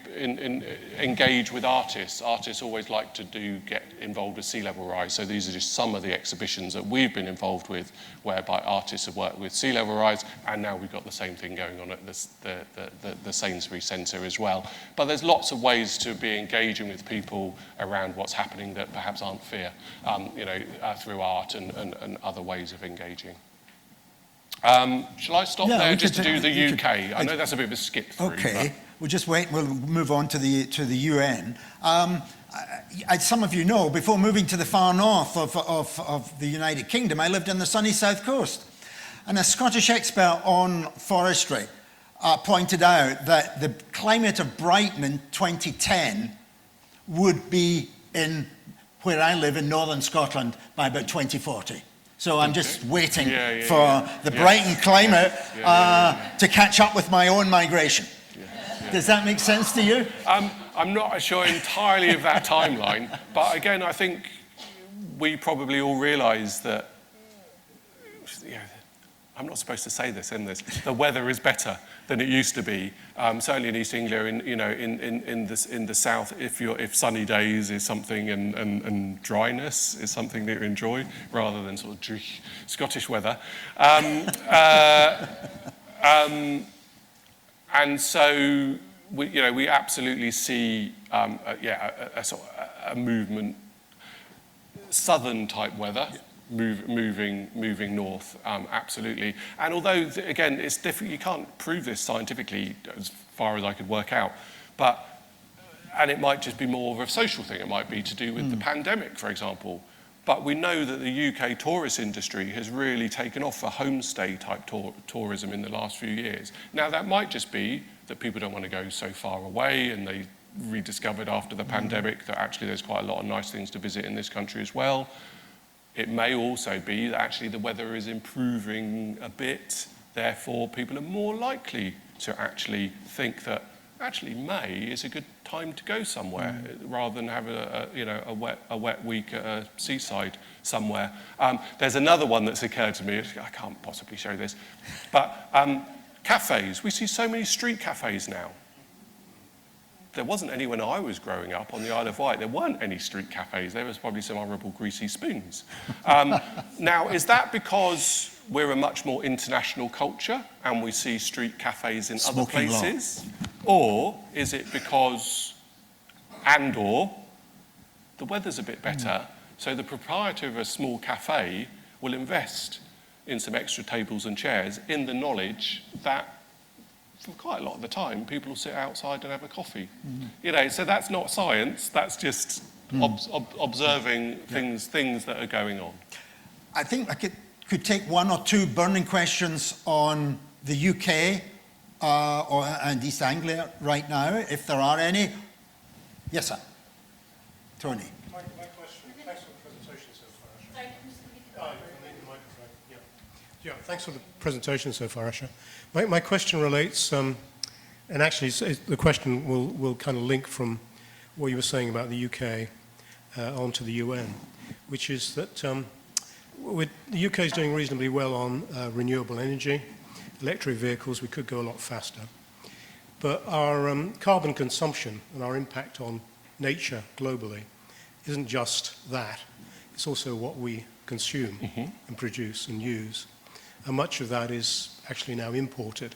engage with artists. Artists always like to get involved with sea level rise. So these are just some of the exhibitions that we've been involved with, whereby artists have worked with sea level rise, and now we've got the same thing going on at the Sainsbury Centre as well. But there's lots of ways to be engaging with people around what's happening that perhaps aren't fair, through art and other ways of engaging. Shall I stop there just to do the UK? I know that's a bit of a skip through. Okay, we'll just wait. We'll move on to the UN. As some of you know, before moving to the far north of the United Kingdom, I lived on the sunny south coast. And a Scottish expert on forestry pointed out that the climate of Brighton in 2010 would be in where I live in northern Scotland by about 2040. So I'm just waiting for the Brighton climate to catch up with my own migration. Does that make sense to you? I'm not sure entirely of that timeline, but again, I think we probably all realise that, I'm not supposed to say this in this, the weather is better than it used to be. Certainly in East Anglia, in the south, if sunny days is something and dryness is something that you enjoy, rather than sort of Scottish weather. And so we absolutely see a sort of a movement, southern type weather. Moving north, absolutely. And although, again, it's difficult, you can't prove this scientifically as far as I could work out, and it might just be more of a social thing. It might be to do with the pandemic, for example. But we know that the UK tourist industry has really taken off for homestay type tourism in the last few years. Now, that might just be that people don't want to go so far away, and they rediscovered after the pandemic that actually there's quite a lot of nice things to visit in this country as well. It may also be that actually the weather is improving a bit, therefore people are more likely to actually think that actually May is a good time to go somewhere rather than have a wet week at a seaside somewhere. There's another one that's occurred to me. I can't possibly show this, but cafes. We see so many street cafes now. There wasn't any when I was growing up on the Isle of Wight. There weren't any street cafes. There was probably some horrible greasy spoons. Now, is that because we're a much more international culture and we see street cafes in other places? Or is it because, or the weather's a bit better, so the proprietor of a small cafe will invest in some extra tables and chairs in the knowledge that for quite a lot of the time, people will sit outside and have a coffee. So that's not science, that's just observing things that are going on. I think I could take one or two burning questions on the UK and East Anglia right now, if there are any. Yes, sir. Tony. My question, thanks for the presentation so far, Asher. Thanks for the presentation so far, Asher. My question relates, and actually the question will kind of link from what you were saying about the UK onto the UN, which is that the UK is doing reasonably well on renewable energy, electric vehicles. We could go a lot faster. But our carbon consumption and our impact on nature globally isn't just that. It's also what we consume and produce and use. And much of that is actually now imported.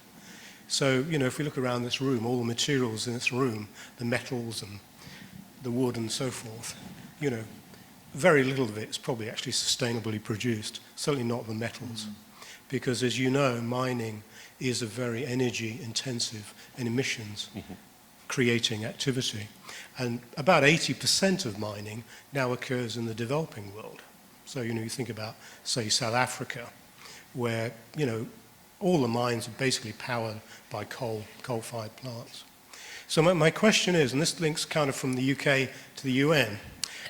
So, if we look around this room, all the materials in this room, the metals and the wood and so forth, very little of it is probably actually sustainably produced, certainly not the metals. Because as you know, mining is a very energy intensive and emissions creating activity. And about 80% of mining now occurs in the developing world. So, you think about, say, South Africa, where, all the mines are basically powered by coal-fired plants. So my question is, and this links kind of from the UK to the UN,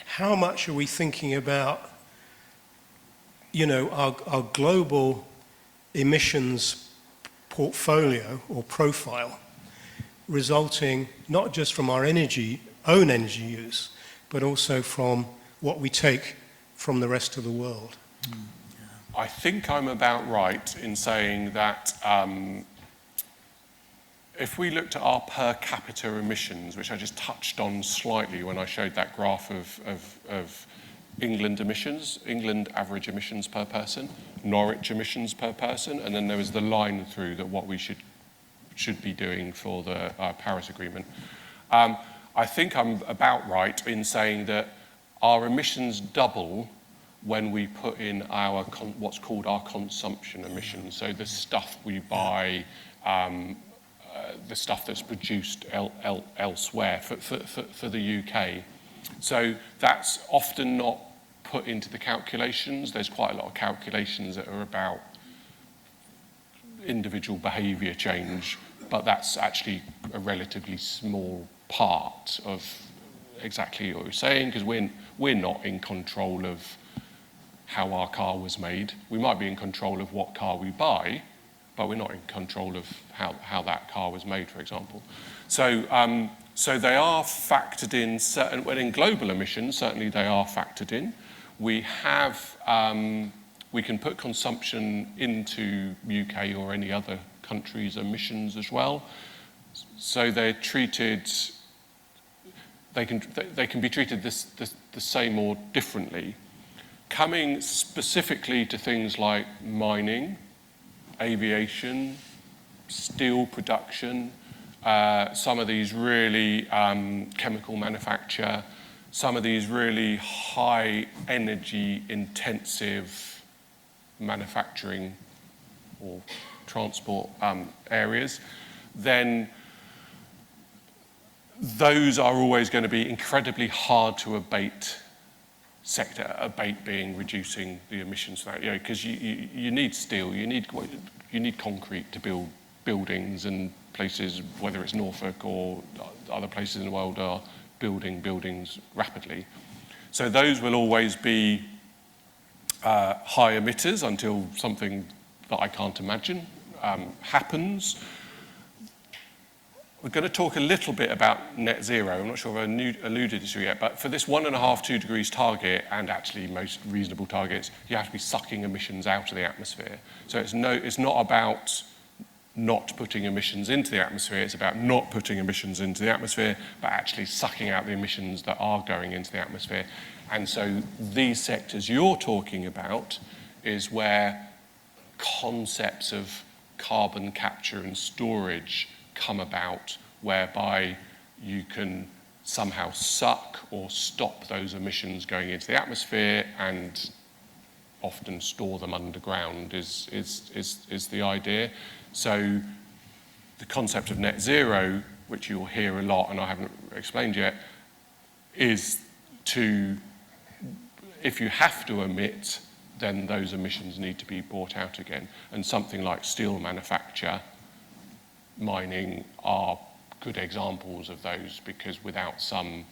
how much are we thinking about, our global emissions portfolio or profile resulting not just from our own energy use, but also from what we take from the rest of the world? I think I'm about right in saying that if we looked at our per capita emissions, which I just touched on slightly when I showed that graph of England emissions, England average emissions per person, Norwich emissions per person, and then there was the line through that what we should be doing for the Paris Agreement. I think I'm about right in saying that our emissions double when we put in our what's called our consumption emissions. So the stuff we buy, the stuff that's produced elsewhere for the UK. So that's often not put into the calculations. There's quite a lot of calculations that are about individual behaviour change but that's actually a relatively small part of exactly what you're saying, because we're not in control of how our car was made. We might be in control of what car we buy, but we're not in control of how that car was made, for example. So they are factored in, well, in global emissions, certainly they are factored in. We can put consumption into UK or any other country's emissions as well. So they're treated, they can be treated the same or differently. Coming specifically to things like mining, aviation, steel production, some of these really chemical manufacture, some of these really high energy intensive manufacturing or transport areas, then those are always going to be incredibly hard to abate sector, abate being reducing the emissions, because you need steel, you need concrete to build buildings, and places, whether it's Norfolk or other places in the world, are building buildings rapidly. So those will always be high emitters until something that I can't imagine happens. We're going to talk a little bit about net zero. I'm not sure if I alluded to it yet, but for this 1.5, 2 degrees target, and actually most reasonable targets, you have to be sucking emissions out of the atmosphere. So it's not about not putting emissions into the atmosphere, it's about not putting emissions into the atmosphere, but actually sucking out the emissions that are going into the atmosphere. And so these sectors you're talking about is where concepts of carbon capture and storage come about, whereby you can somehow suck or stop those emissions going into the atmosphere and often store them underground is the idea. So the concept of net zero, which you'll hear a lot and I haven't explained yet, is to, if you have to emit, then those emissions need to be brought out again. And something like steel manufacture, mining are good examples of those, because without some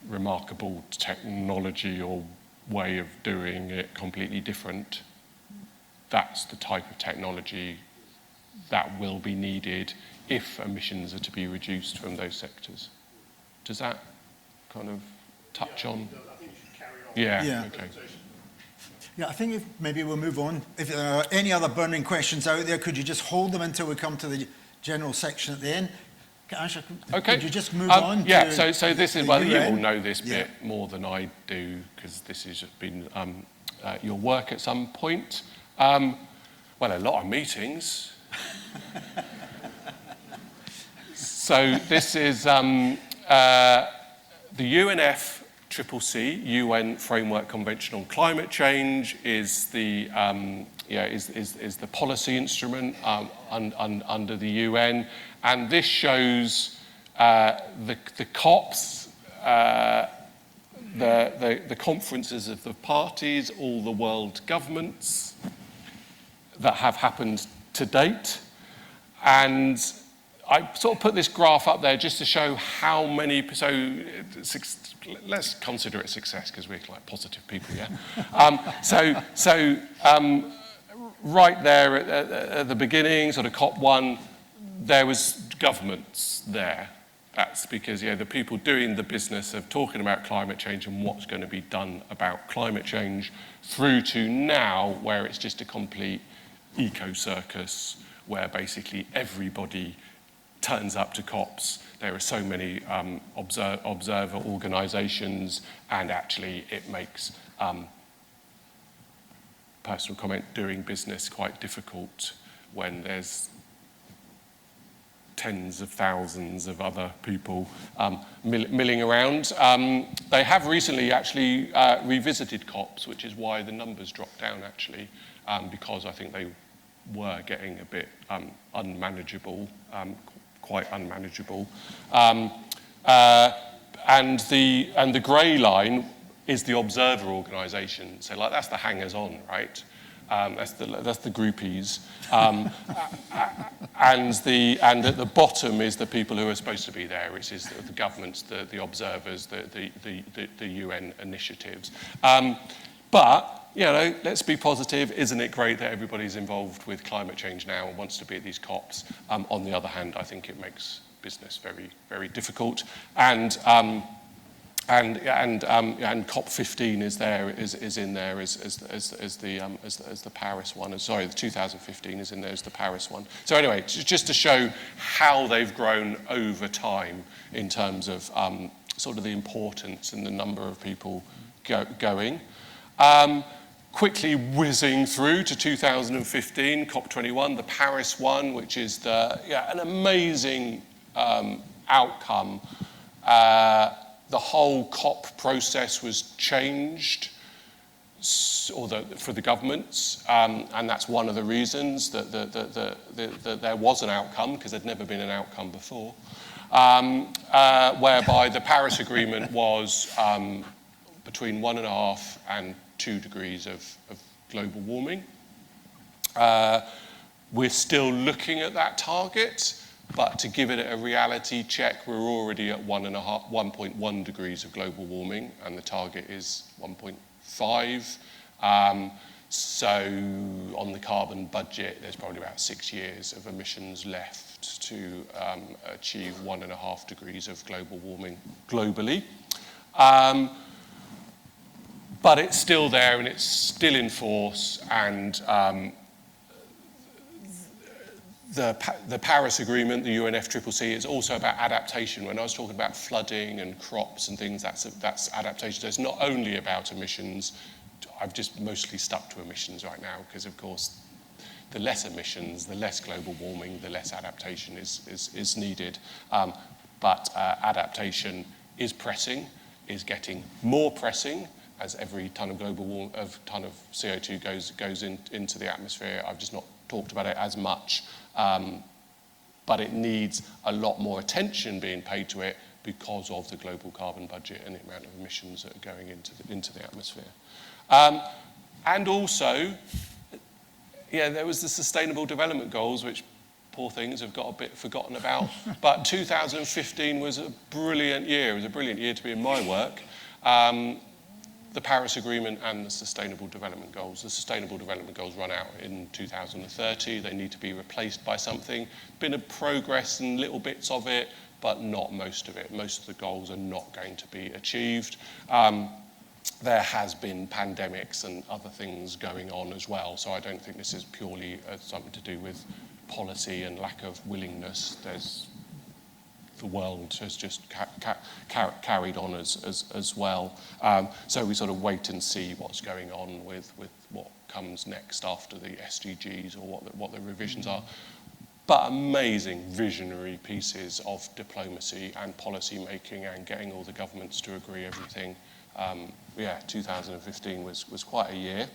remarkable technology or way of doing it completely different, that's the type of technology that will be needed if emissions are to be reduced from those sectors. Does that kind of touch on? I think you should carry on. Yeah. Okay. Yeah, I think maybe we'll move on. If there are any other burning questions out there, could you just hold them until we come to the general section at the end? Asha, okay. Could you just move on? Yeah, to so this is, well, you UN? will know this bit more than I do, because this has been your work at some point. Well, a lot of meetings. So this is the UNFCCC, UN Framework Convention on Climate Change, is the is the policy instrument under the UN, and this shows the COPs, the conferences of the parties, all the world governments that have happened to date. And I sort of put this graph up there just to show how many, so let's consider it a success because we're like positive people, yeah? Right there at the beginning, sort of COP1, there was governments there. That's because the people doing the business of talking about climate change and what's going to be done about climate change, through to now where it's just a complete eco-circus where basically everybody turns up to COPs. There are so many observer organisations, and actually it makes personal comment doing business quite difficult when there's tens of thousands of other people milling around. They have recently actually revisited COPs, which is why the numbers dropped down actually, because I think they were getting a bit unmanageable, quite unmanageable. And the grey line is the observer organisation. So like that's the hangers-on, right? That's the groupies. And at the bottom is the people who are supposed to be there, which is the governments, the observers, the UN initiatives. But, you know, let's be positive. Isn't it great that everybody's involved with climate change now and wants to be at these COPs? On the other hand, I think it makes business very, very difficult. And COP15 is in there as the Paris one. Sorry, the 2015 is in there as the Paris one. So anyway, just to show how they've grown over time in terms of sort of the importance and the number of people going. Quickly whizzing through to 2015, COP21, the Paris one, which is an amazing outcome. The whole COP process was changed for the governments, and that's one of the reasons that there was an outcome, because there'd never been an outcome before, whereby the Paris Agreement was between 1.5 and 2 degrees of global warming. We're still looking at that target, but to give it a reality check, we're already at 1.1 degrees of global warming, and the target is 1.5. So on the carbon budget, there's probably about 6 years of emissions left to achieve 1.5 degrees of global warming globally. But it's still there and it's still in force, and the Paris Agreement, the UNFCCC, is also about adaptation. When I was talking about flooding and crops and things, that's adaptation. So it's not only about emissions. I've just mostly stuck to emissions right now because, of course, the less emissions, the less global warming, the less adaptation is needed. But adaptation is pressing, is getting more pressing as every ton of ton of CO2 goes into the atmosphere. I've just not talked about it as much, but it needs a lot more attention being paid to it because of the global carbon budget and the amount of emissions that are going into the atmosphere. And also, there was the Sustainable Development Goals, which poor things have got a bit forgotten about. But 2015 was a brilliant year. It was a brilliant year to be in my work. The Paris Agreement and the Sustainable Development Goals. The Sustainable Development Goals run out in 2030. They need to be replaced by something. Been a progress in little bits of it, but not most of it. Most of the goals are not going to be achieved. There has been pandemics and other things going on as well, so I don't think this is purely something to do with policy and lack of willingness. The world has just carried on as well. So we sort of wait and see what's going on with what comes next after the SDGs or what the revisions are. But amazing visionary pieces of diplomacy and policy making and getting all the governments to agree everything. 2015 was quite a year.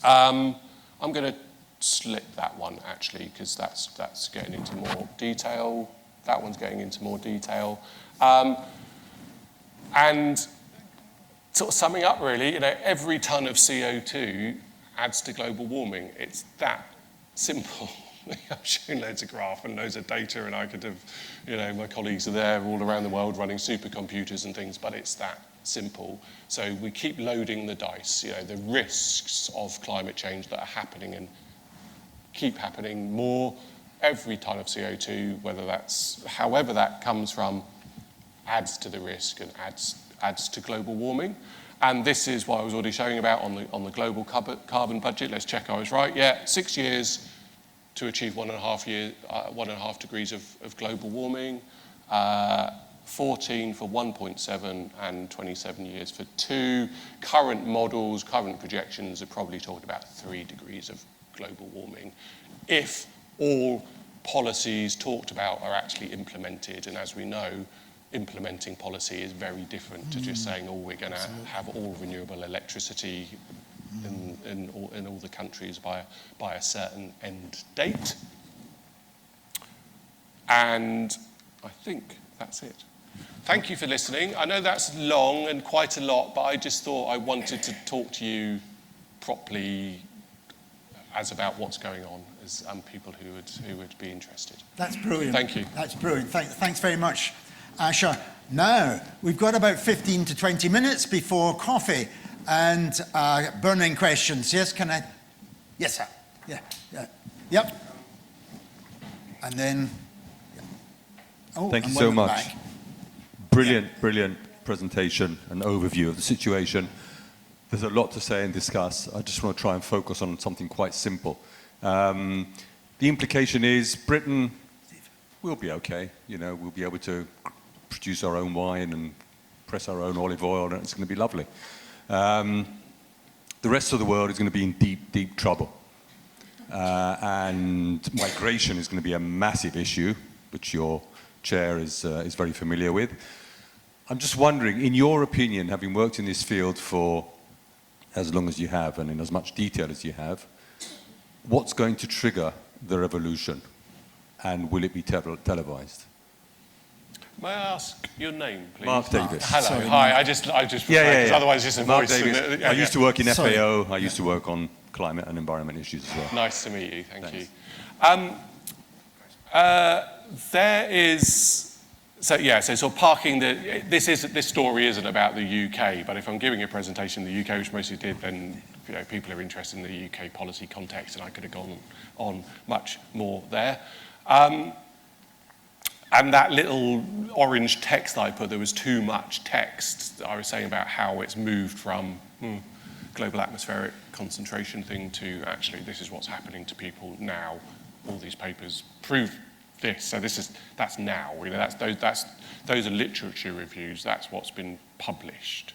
I'm going to slip that one actually, because that's getting into more detail. That one's getting into more detail. And sort of summing up really, every ton of CO2 adds to global warming. It's that simple. I've shown loads of graph and loads of data, and I could have, my colleagues are there all around the world running supercomputers and things, but it's that simple. So we keep loading the dice, the risks of climate change that are happening and keep happening more. Every ton of CO2, however that comes from, adds to the risk and adds to global warming. And this is what I was already showing about on the global carbon budget. Let's check I was right. 6 years to achieve 1.5 degrees of global warming, 14 for 1.7 and 27 years for 2. Current models, current projections are probably talking about 3 degrees of global warming if all policies talked about are actually implemented. And as we know, implementing policy is very different to just saying, we're going to have all renewable electricity in all the countries by a certain end date. And I think that's it. Thank you for listening. I know that's long and quite a lot, but I just thought I wanted to talk to you properly as about what's going on as people who would be interested. That's brilliant. Thank you. That's brilliant. Thanks very much, Asher. Now, we've got about 15 to 20 minutes before coffee and burning questions. Yes, can I? Yes, sir. Yeah. Yep. And then, yeah. Oh, Thank you and so one at the much. back. Brilliant presentation and overview of the situation. There's a lot to say and discuss. I just want to try and focus on something quite simple. The implication is Britain will be okay. You know, we'll be able to produce our own wine and press our own olive oil, and it's going to be lovely. The rest of the world is going to be in deep, deep trouble. And migration is going to be a massive issue, which your chair is very familiar with. I'm just wondering, in your opinion, having worked in this field for as long as you have and in as much detail as you have, what's going to trigger the revolution, and will it be televised? May I ask your name, please? Mark Davis. Hello. Sorry, Hi. Mark. I just Yeah. otherwise it's just a Mark voice. Davis. I used to work in Sorry. FAO. I used to work on climate and environment issues as well. Nice to meet you. Thank Thanks. you. There is. So sort of parking this story isn't about the UK, but if I'm giving a presentation in the UK, which mostly did, then people are interested in the UK policy context, and I could have gone on much more there. And that little orange text I put, there was too much text. I was saying about how it's moved from global atmospheric concentration thing to actually this is what's happening to people now. All these papers prove this. So that's now. Those are literature reviews. That's what's been published.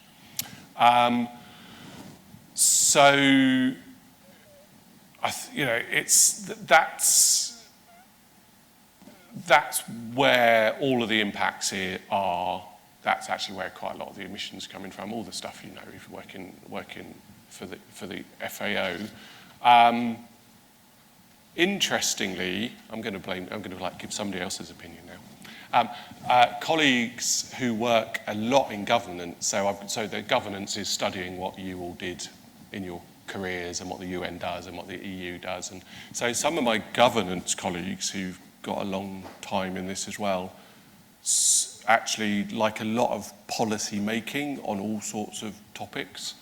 That's where all of the impacts here are. That's actually where quite a lot of the emissions are coming from. All the stuff if you're working for the FAO. Interestingly, I'm going to give somebody else's opinion now. Colleagues who work a lot in governance, so the governance is studying what you all did in your careers and what the UN does and what the EU does. And so some of my governance colleagues who've got a long time in this as well, actually, like a lot of policy making on all sorts of topics,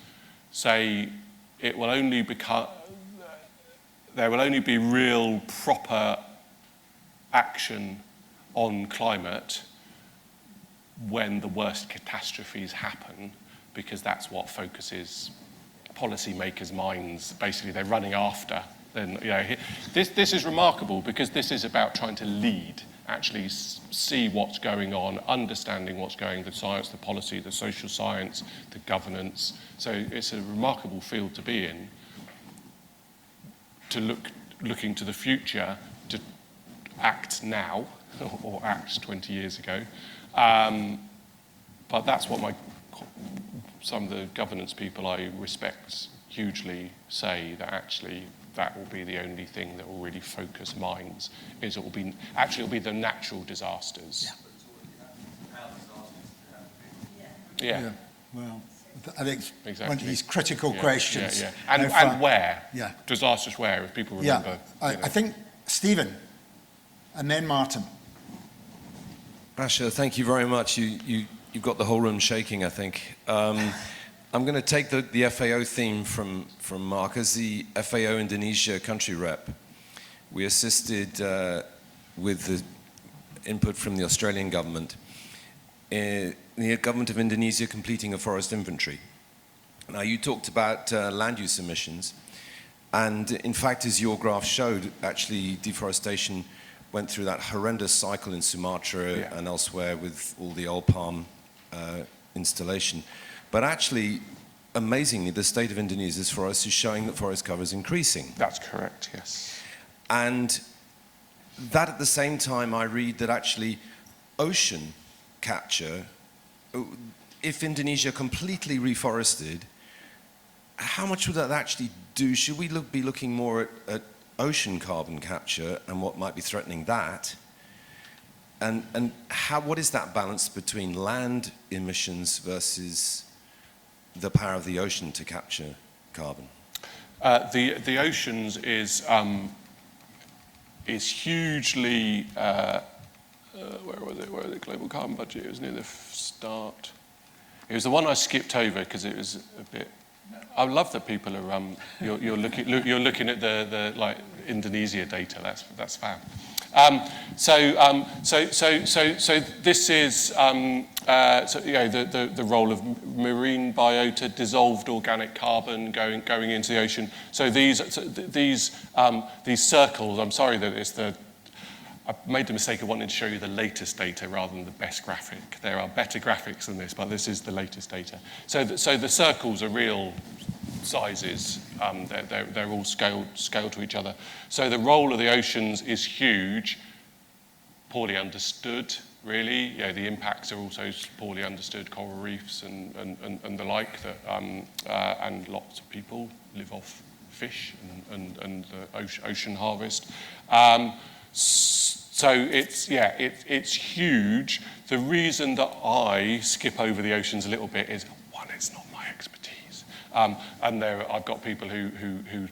say there will only be real proper action on climate when the worst catastrophes happen, because that's what focuses policymakers' minds. Basically, they're running after. Then this is remarkable because this is about trying to lead, actually see what's going on, understanding what's going on, the science, the policy, the social science, the governance. So it's a remarkable field to be in, to looking to the future, to act now or act 20 years ago. But that's what some of the governance people I respect hugely say, that actually that will be the only thing that will really focus minds, is it'll be the natural disasters. Yeah. Well, I think Exactly. one of these critical questions. Yeah. And where? Yeah. Disasters where, if people remember. I think Stephen, and then Martin. Asher, thank you very much. You've got the whole room shaking, I think. I'm going to take the FAO theme from Mark. As the FAO Indonesia country rep, we assisted with the input from the Australian government in the government of Indonesia completing a forest inventory. Now, you talked about land use emissions, and in fact, as your graph showed, actually deforestation went through that horrendous cycle in Sumatra and elsewhere with all the oil palm installation. But actually, amazingly, the state of Indonesia's forest is showing that forest cover is increasing. That's correct, yes. And that at the same time, I read that actually ocean capture, if Indonesia completely reforested, how much would that actually do? Should we be looking more at ocean carbon capture and what might be threatening that? And what is that balance between land emissions versus the power of the ocean to capture carbon? The oceans is hugely, where was it? Where the global carbon budget? It was near the start. It was the one I skipped over because it was a bit. I love that people are you're looking at the like Indonesia data. That's fab. So this is the role of marine biota, dissolved organic carbon going into the ocean. So these circles. I'm sorry that I made the mistake of wanting to show you the latest data rather than the best graphic. There are better graphics than this, but this is the latest data. So the circles are real sizes. They're all scaled to each other. So the role of the oceans is huge, poorly understood, really. The impacts are also poorly understood, coral reefs and the like, and lots of people live off fish and the ocean harvest. So it's huge. The reason that I skip over the oceans a little bit is, one, it's not my expertise, and I've got people whose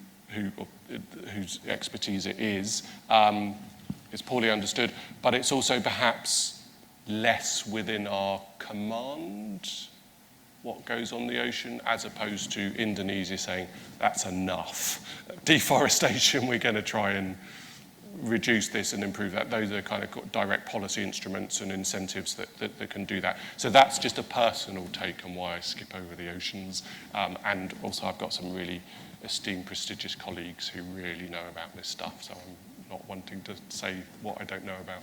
expertise it is. It's poorly understood, but it's also perhaps less within our command what goes on the ocean, as opposed to Indonesia saying that's enough. Deforestation, we're going to try and reduce this and improve that. Those are kind of direct policy instruments and incentives that can do that. So that's just a personal take on why I skip over the oceans. And also I've got some really esteemed, prestigious colleagues who really know about this stuff. So I'm not wanting to say what I don't know about.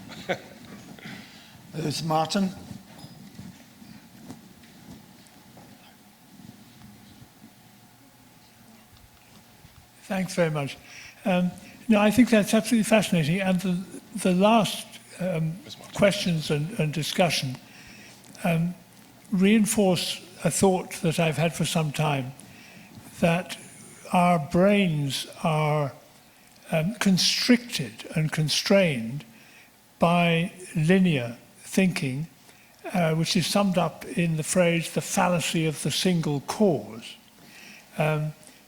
There's Martin. Thanks very much. No, I think that's absolutely fascinating. And the last questions and discussion reinforce a thought that I've had for some time, that our brains are constricted and constrained by linear thinking, which is summed up in the phrase, the fallacy of the single cause,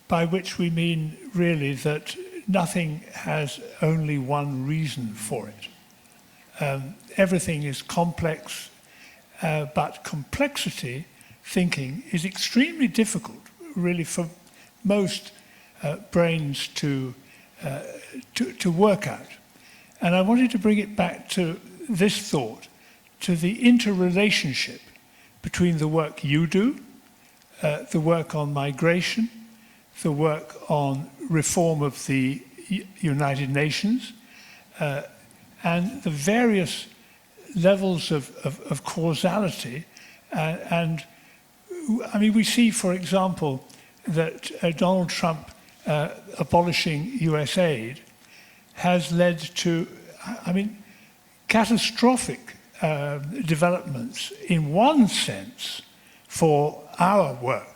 by which we mean really that nothing has only one reason for it. Everything is complex, but complexity thinking is extremely difficult, really, for most brains to work out. And I wanted to bring it back to this thought, to the interrelationship between the work you do, the work on migration, the work on reform of the United Nations, and the various levels of causality. And I mean, we see, for example, that Donald Trump abolishing US aid has led to, I mean, catastrophic developments in one sense for our work,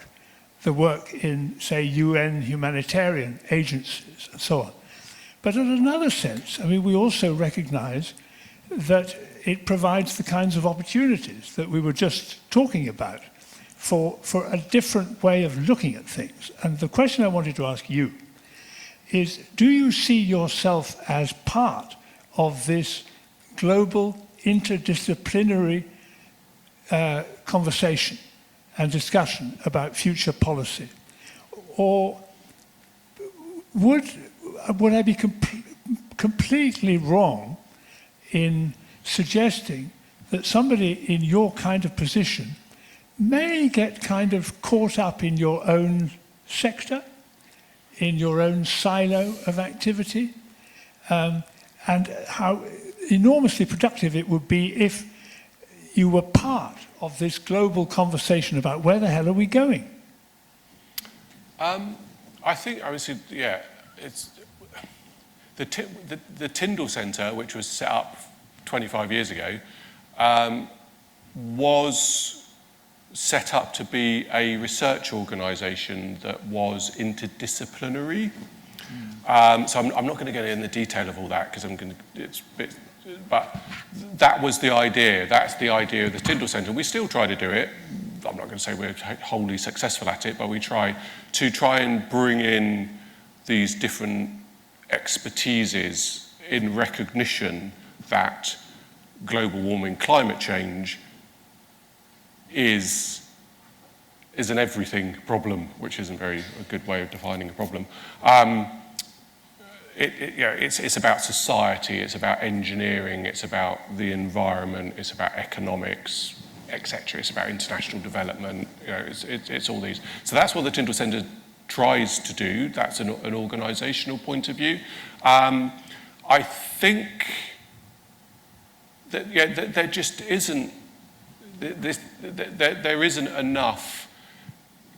the work in, say, UN humanitarian agencies and so on. But in another sense, I mean, we also recognize that it provides the kinds of opportunities that we were just talking about for a different way of looking at things. And the question I wanted to ask you is, do you see yourself as part of this global interdisciplinary conversation and discussion about future policy? Or would I be completely wrong in suggesting that somebody in your kind of position may get kind of caught up in your own sector, in your own silo of activity, and how enormously productive it would be if you were part of this global conversation about where the hell are we going? I think, obviously, yeah, it's the Tyndall Centre, which was set up 25 years ago, was set up to be a research organisation that was interdisciplinary. So I'm not going to get in the detail of all that because but that was the idea. That's the idea of the Tyndall Centre. We still try to do it. I'm not going to say we're wholly successful at it, but we try and bring in these different expertises in recognition that global warming, climate change is an everything problem, which isn't a good way of defining a problem. It's about society, it's about engineering, it's about the environment, it's about economics, etc. It's about international development. It's all these. So that's what the Tyndall Centre tries to do. That's an organisational point of view. I think that there just isn't. There isn't enough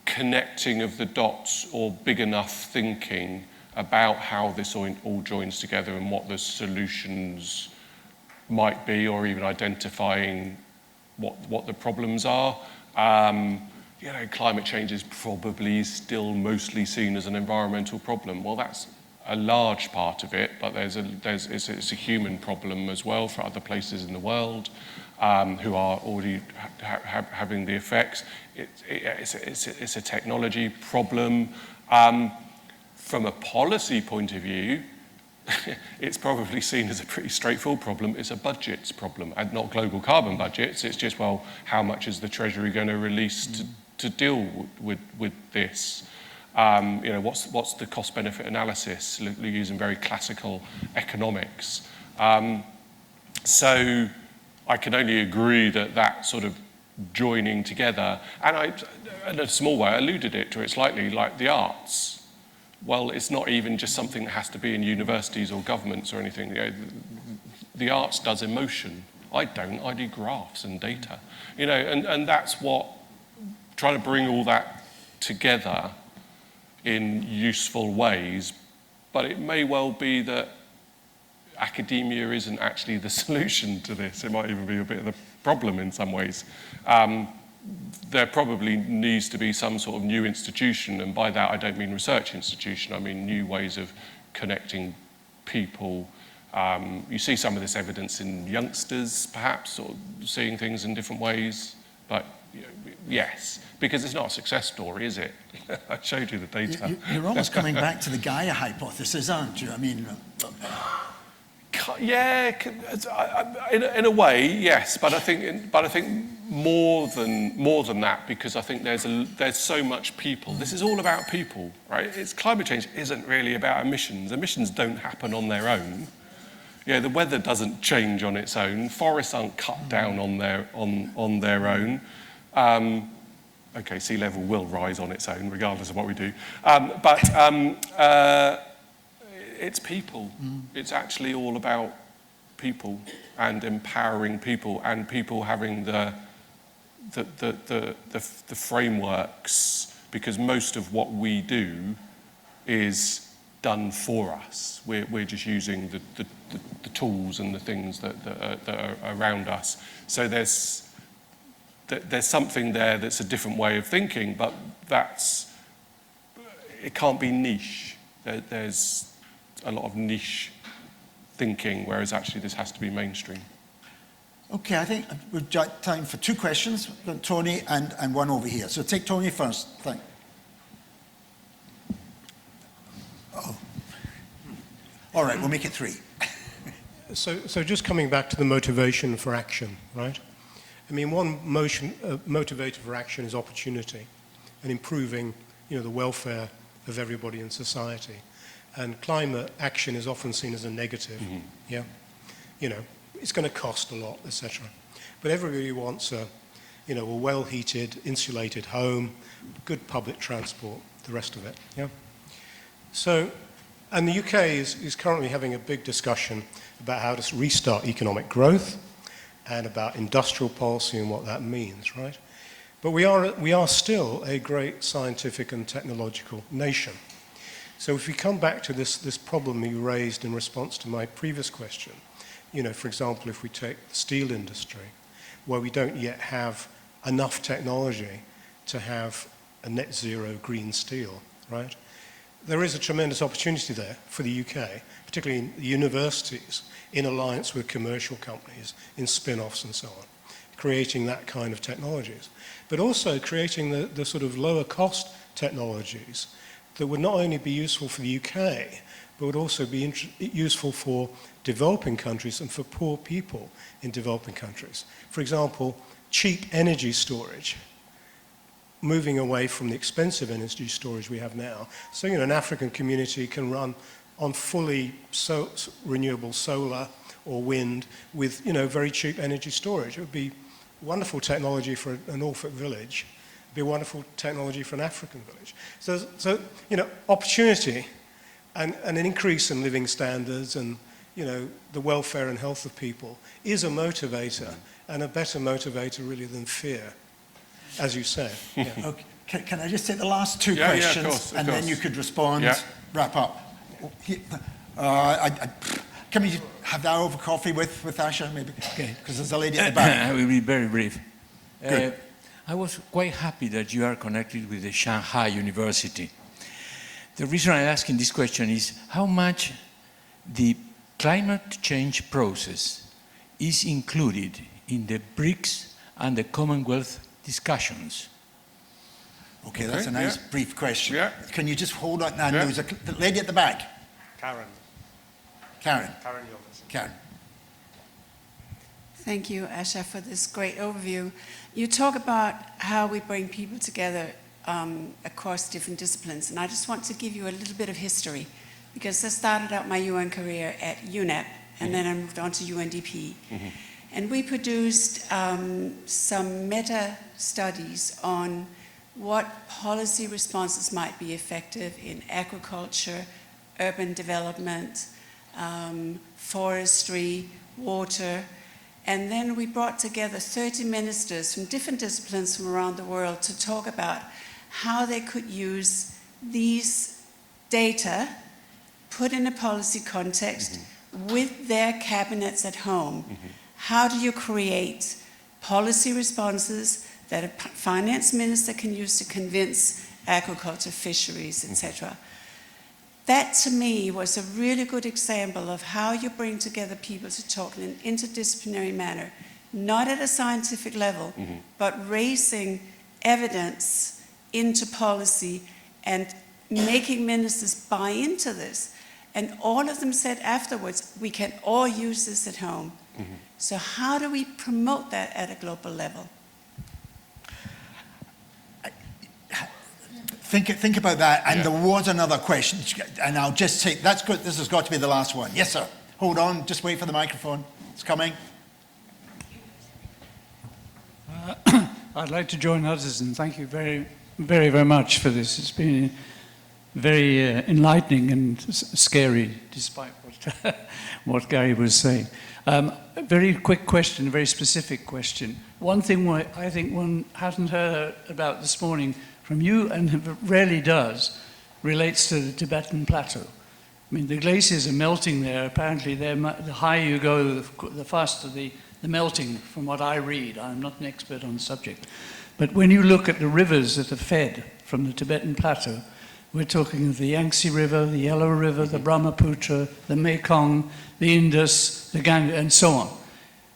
connecting of the dots or big enough thinking about how this all joins together and what the solutions might be, or even identifying what the problems are. Climate change is probably still mostly seen as an environmental problem. Well, that's a large part of it, but it's a human problem as well for other places in the world who are already having the effects. It's a technology problem. From a policy point of view, it's probably seen as a pretty straightforward problem. It's a budgets problem, and not global carbon budgets. It's just, well, how much is the Treasury going to release to deal with this? What's the cost-benefit analysis using very classical economics? So I can only agree that sort of joining together, and I, in a small way, alluded to it slightly, like the arts. Well, it's not even just something that has to be in universities or governments or anything. The arts does emotion. I don't. I do graphs and data. And that's what, trying to bring all that together in useful ways, but it may well be that academia isn't actually the solution to this. It might even be a bit of the problem in some ways. There probably needs to be some sort of new institution, and by that I don't mean research institution, I mean new ways of connecting people. You see some of this evidence in youngsters, perhaps, or seeing things in different ways, but yes, because it's not a success story, is it? I showed you the data. You're almost coming back to the Gaia hypothesis, aren't you? I mean... Yeah, in a way, yes, but I think more than that, because I think there's so much people. This is all about people, right? Climate change isn't really about emissions. Emissions don't happen on their own. The weather doesn't change on its own. Forests aren't cut down on their own. Okay, sea level will rise on its own, regardless of what we do. It's people. It's actually all about people and empowering people, and people having the frameworks, because most of what we do is done for us. We're just using the tools and the things that are around us. So there's something there that's a different way of thinking, but it can't be niche. There's a lot of niche thinking, whereas actually this has to be mainstream. Okay, I think we've got time for two questions. We've got Tony and one over here. So take Tony first. Thank you. Oh. All right, we'll make it three. So just coming back to the motivation for action, right? I mean, one motivator for action is opportunity and improving, the welfare of everybody in society. And climate action is often seen as a negative. Yeah, it's going to cost a lot, etc. But everybody wants a well-heated, insulated home, good public transport, the rest of it. Yeah. So, and the UK is currently having a big discussion about how to restart economic growth and about industrial policy and what that means, right? But we are still a great scientific and technological nation. So if we come back to this problem you raised in response to my previous question, for example, if we take the steel industry, where we don't yet have enough technology to have a net zero green steel, right? There is a tremendous opportunity there for the UK, particularly in the universities, in alliance with commercial companies, in spin-offs and so on, creating that kind of technologies. But also creating the sort of lower cost technologies that would not only be useful for the UK, but would also be useful for developing countries and for poor people in developing countries. For example, cheap energy storage, moving away from the expensive energy storage we have now. So, an African community can run on fully renewable solar or wind with, very cheap energy storage. It would be wonderful technology for a Norfolk village. It would be a wonderful technology for an African village. So opportunity and an increase in living standards and, the welfare and health of people is a motivator, and a better motivator really than fear, as you said. Yeah. Okay. Can I just take the last two Yeah, questions, of and course. then you could respond, Yeah. wrap up. Can we have that over coffee with Asha, maybe? Okay. Because there's a lady at the back. I will be very brief. Good. I was quite happy that you are connected with the Shanghai University. The reason I'm asking this question is how much the climate change process is included in the BRICS and the Commonwealth discussions. Okay, that's a nice yeah. brief question. Yeah. Can you just hold on? And Yeah. there was the lady at the back. Karen. Karen. Karen. Thank you, Asha, for this great overview. You talk about how we bring people together across different disciplines, and I just want to give you a little bit of history, because I started out my UN career at UNEP, and then I moved on to UNDP. And we produced some meta-studies on what policy responses might be effective in agriculture, urban development, forestry, water. And then we brought together 30 ministers from different disciplines from around the world to talk about how they could use these data put in a policy context with their cabinets at home. How do you create policy responses that a finance minister can use to convince agriculture, fisheries, etc.? That, to me, was a really good example of how you bring together people to talk in an interdisciplinary manner, not at a scientific level, but raising evidence into policy and making ministers buy into this. And all of them said afterwards, we can all use this at home. So how do we promote that at a global level? Think about that, and there was another question, and I'll just take, that's good, this has got to be the last one. Yes, sir. Hold on, just wait for the microphone. It's coming. I'd like to join others and thank you very, very, very much for this. It's been very enlightening and scary, despite what Gary was saying. A very quick question, a very specific question. One thing I think one hasn't heard about this morning from you, and rarely does, relates to the Tibetan Plateau. I mean, the glaciers are melting there. Apparently, the higher you go, the faster the melting, from what I read. I'm not an expert on the subject. But when you look at the rivers that are fed from the Tibetan Plateau, we're talking of the Yangtze River, the Yellow River, the Brahmaputra, the Mekong, the Indus, the Ganges, and so on.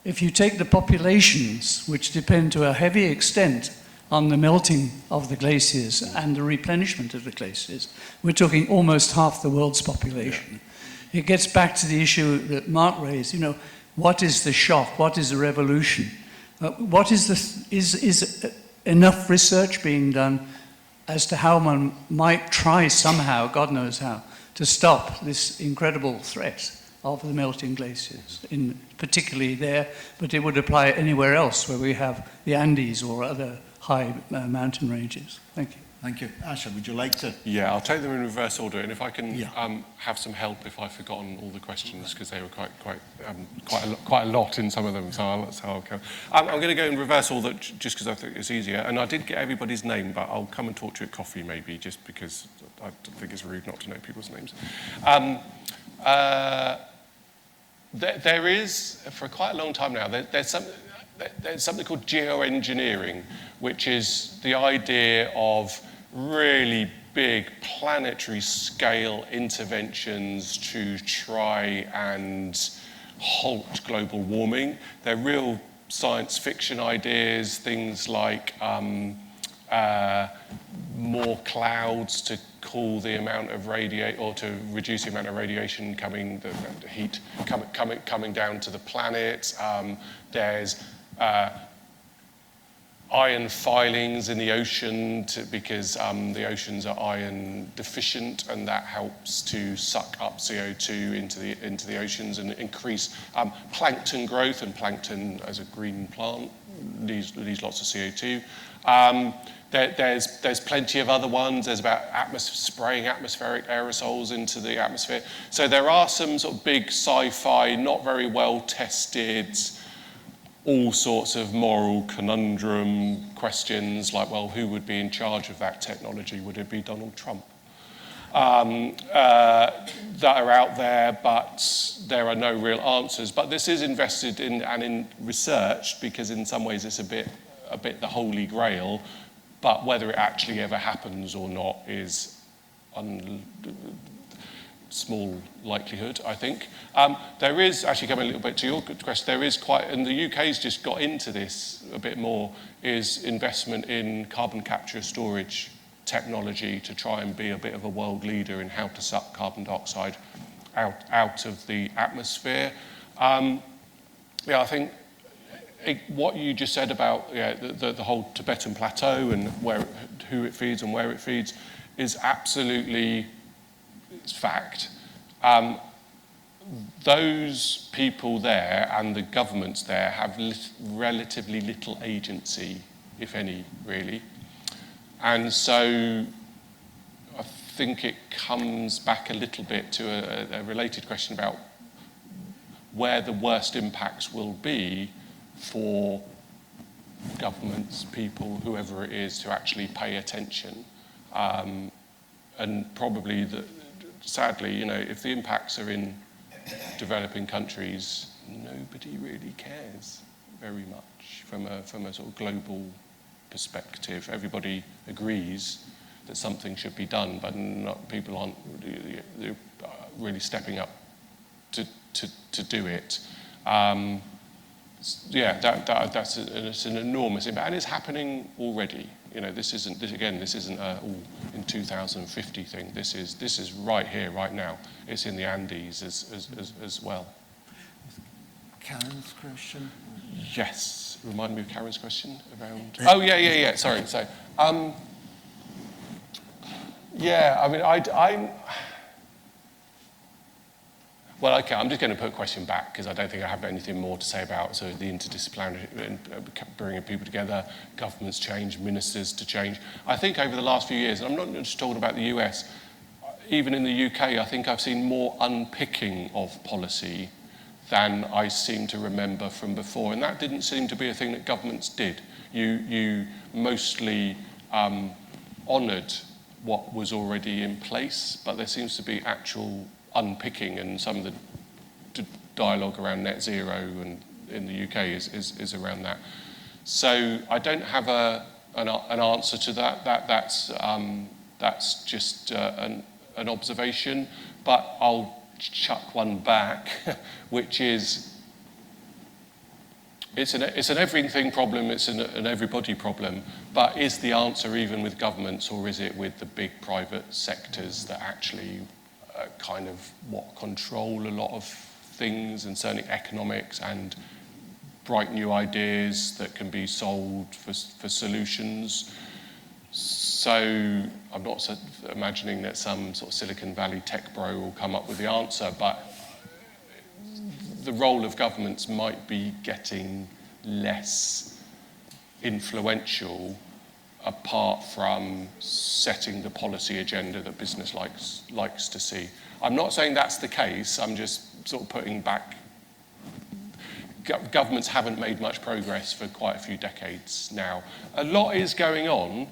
If you take the populations, which depend to a heavy extent on the melting of the glaciers and the replenishment of the glaciers, we're talking almost half the world's population. It gets back to the issue that Mark raised, what is the shock, what is the revolution? Is enough research being done as to how one might try somehow, God knows how, to stop this incredible threat of the melting glaciers, particularly there, but it would apply anywhere else where we have the Andes or other high mountain ranges. Thank you. Thank you. Asha, would you like to? Yeah, I'll take them in reverse order, and if I can Yeah. have some help if I've forgotten all the questions, because they were quite a lot in some of them, so I'll go. I'm going to go in reverse order just because I think it's easier, and I did get everybody's name, but I'll come and talk to you at coffee maybe, just because I think it's rude not to know people's names. There is, for quite a long time now, there's something called geoengineering, which is the idea of really big planetary scale interventions to try and halt global warming. They're real science fiction ideas, things like more clouds to cool the amount of or to reduce the amount of radiation coming, the heat coming down to the planet. There's iron filings in the ocean because the oceans are iron deficient, and that helps to suck up CO2 into the oceans and increase plankton growth. And plankton, as a green plant, needs lots of CO2. There's plenty of other ones. There's about spraying atmospheric aerosols into the atmosphere. So there are some sort of big sci-fi, not very well tested, all sorts of moral conundrum questions like, well, who would be in charge of that technology? Would it be Donald Trump? That are out there, but there are no real answers. But this is invested in and in research, because in some ways it's a bit the holy grail, but whether it actually ever happens or not is small likelihood, I think. There is, actually coming a little bit to your question, there is quite, and the UK's just got into this a bit more, is investment in carbon capture storage technology to try and be a bit of a world leader in how to suck carbon dioxide out of the atmosphere. I think what you just said about the whole Tibetan plateau and who it feeds and where it feeds is absolutely, it's fact. Those people there and the governments there have relatively little agency, if any, really. And so I think it comes back a little bit to a related question about where the worst impacts will be for governments, people, whoever it is, to actually pay attention. And probably, sadly, if the impacts are in developing countries, nobody really cares very much from a sort of global perspective. Everybody agrees that something should be done, but people aren't really stepping up to do it. That's an enormous impact, and it's happening already. This isn't all in 2050 thing. This is right here, right now. It's in the Andes as well. Karen's question? Yes. Remind me of Karen's question around. Oh yeah. Sorry. So, I'm just going to put a question back because I don't think I have anything more to say about the interdisciplinary bringing people together, governments change, ministers to change. I think over the last few years, and I'm not just talking about the US, even in the UK, I think I've seen more unpicking of policy than I seem to remember from before. And that didn't seem to be a thing that governments did. You mostly honoured what was already in place, but there seems to be actual unpicking, and some of the dialogue around net zero and in the UK is around that. So I don't have an answer to that. That's just an observation, but I'll chuck one back, which is it's an everything problem, it's an everybody problem, but is the answer even with governments, or is it with the big private sectors that actually kind of control a lot of things, and certainly economics and bright new ideas that can be sold for solutions? So I'm not imagining that some sort of Silicon Valley tech bro will come up with the answer, but the role of governments might be getting less influential apart from setting the policy agenda that business likes to see. I'm not saying that's the case, I'm just sort of putting back. Governments haven't made much progress for quite a few decades now. A lot is going on,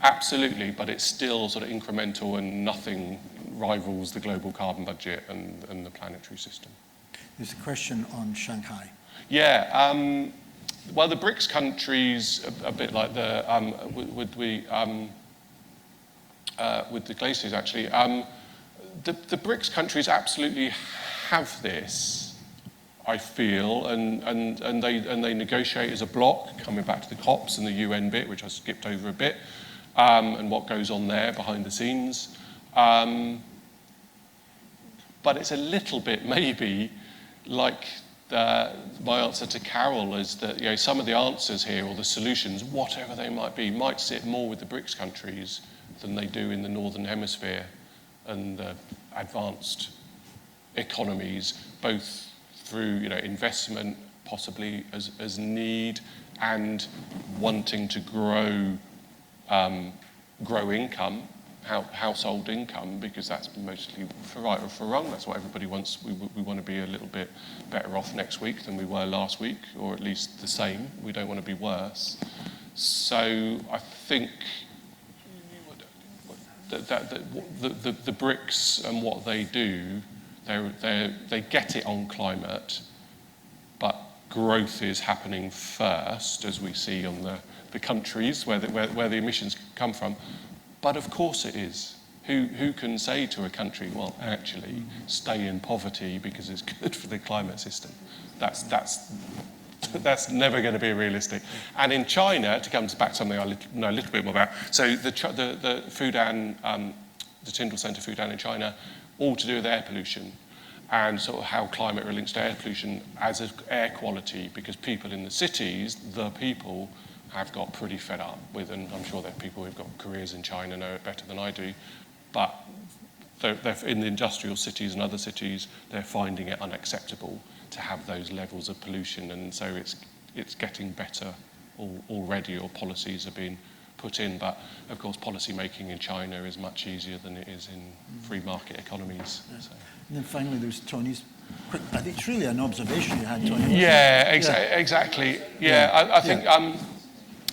absolutely, but it's still sort of incremental, and nothing rivals the global carbon budget and the planetary system. There's a question on Shanghai. Yeah, well, the BRICS countries, a bit like with the glaciers, actually, the BRICS countries absolutely have this. I feel, and they negotiate as a bloc, coming back to the COPs and the UN bit, which I skipped over a bit, and what goes on there behind the scenes. But it's a little bit maybe like my answer to Carol is that, you know, some of the answers here, or the solutions, whatever they might be, might sit more with the BRICS countries than they do in the Northern Hemisphere and the advanced economies, both through, you know, investment, possibly as need, and wanting to grow income, household income, because that's mostly, for right or for wrong, that's what everybody wants. We want to be a little bit better off next week than we were last week, or at least the same. We don't want to be worse. So I think that the BRICS and what they do, they get it on climate, but growth is happening first, as we see on the countries where the emissions come from. But of course it is. Who can say to a country, well, actually, stay in poverty because it's good for the climate system? That's never going to be realistic. And in China, to come back to something I know a little bit more about, so the Fudan, the Tyndall Centre Fudan in China, all to do with air pollution and sort of how climate relates to air pollution as air quality, because people in the cities, have got pretty fed up with, and I'm sure that people who've got careers in China know it better than I do, but they're in the industrial cities and other cities, they're finding it unacceptable to have those levels of pollution, and so it's getting better already, or policies are being put in. But of course, policy making in China is much easier than it is in free market economies. Yeah. So. And then finally, there's Tony's. I think it's really an observation you had, Tony. Yeah, exactly. Yeah, I think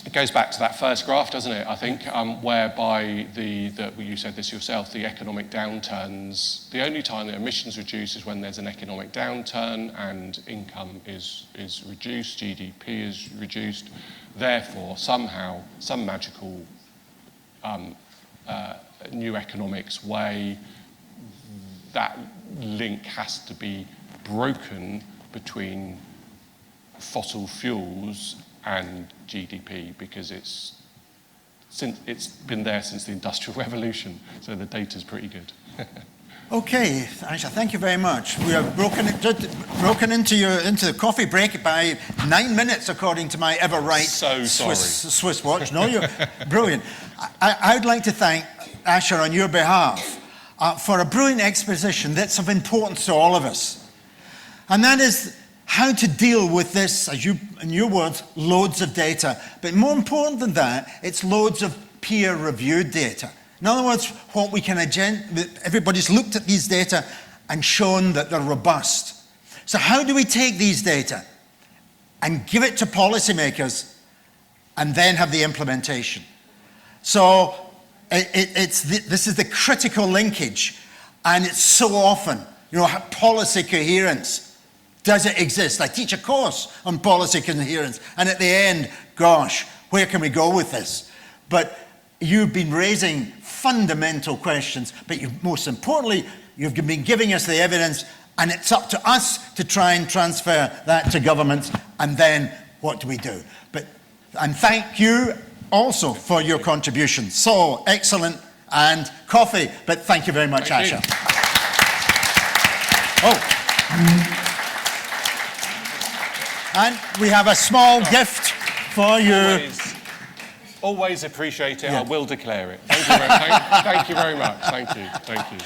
it goes back to that first graph, doesn't it? I think whereby you said this yourself, the economic downturns, the only time that emissions reduce is when there's an economic downturn and income is reduced, GDP is reduced. Therefore, somehow, some magical new economics way, that link has to be broken between fossil fuels and GDP, because it's been there since the Industrial Revolution, so the data's pretty good. Okay, Aisha, thank you very much. We have broken into the coffee break by 9 minutes, according to my ever right Swiss watch. No, you're brilliant. I'd like to thank Asher on your behalf for a brilliant exposition that's of importance to all of us, and that is how to deal with this, as you, in your words, loads of data. But more important than that, it's loads of peer-reviewed data. In other words, what we can everybody's looked at these data and shown that they're robust. So how do we take these data and give it to policymakers and then have the implementation? So this is the critical linkage, and it's so often, policy coherence. Does it exist? I teach a course on policy coherence, and at the end, gosh, where can we go with this? But you've been raising fundamental questions, but most importantly, you've been giving us the evidence, and it's up to us to try and transfer that to governments, and then what do we do? And thank you also for your contribution. So excellent, and coffee, but thank you very much, Asha. And we have a small gift for you. Always appreciate it. Yeah. I will declare it. Thank you very much. Thank you.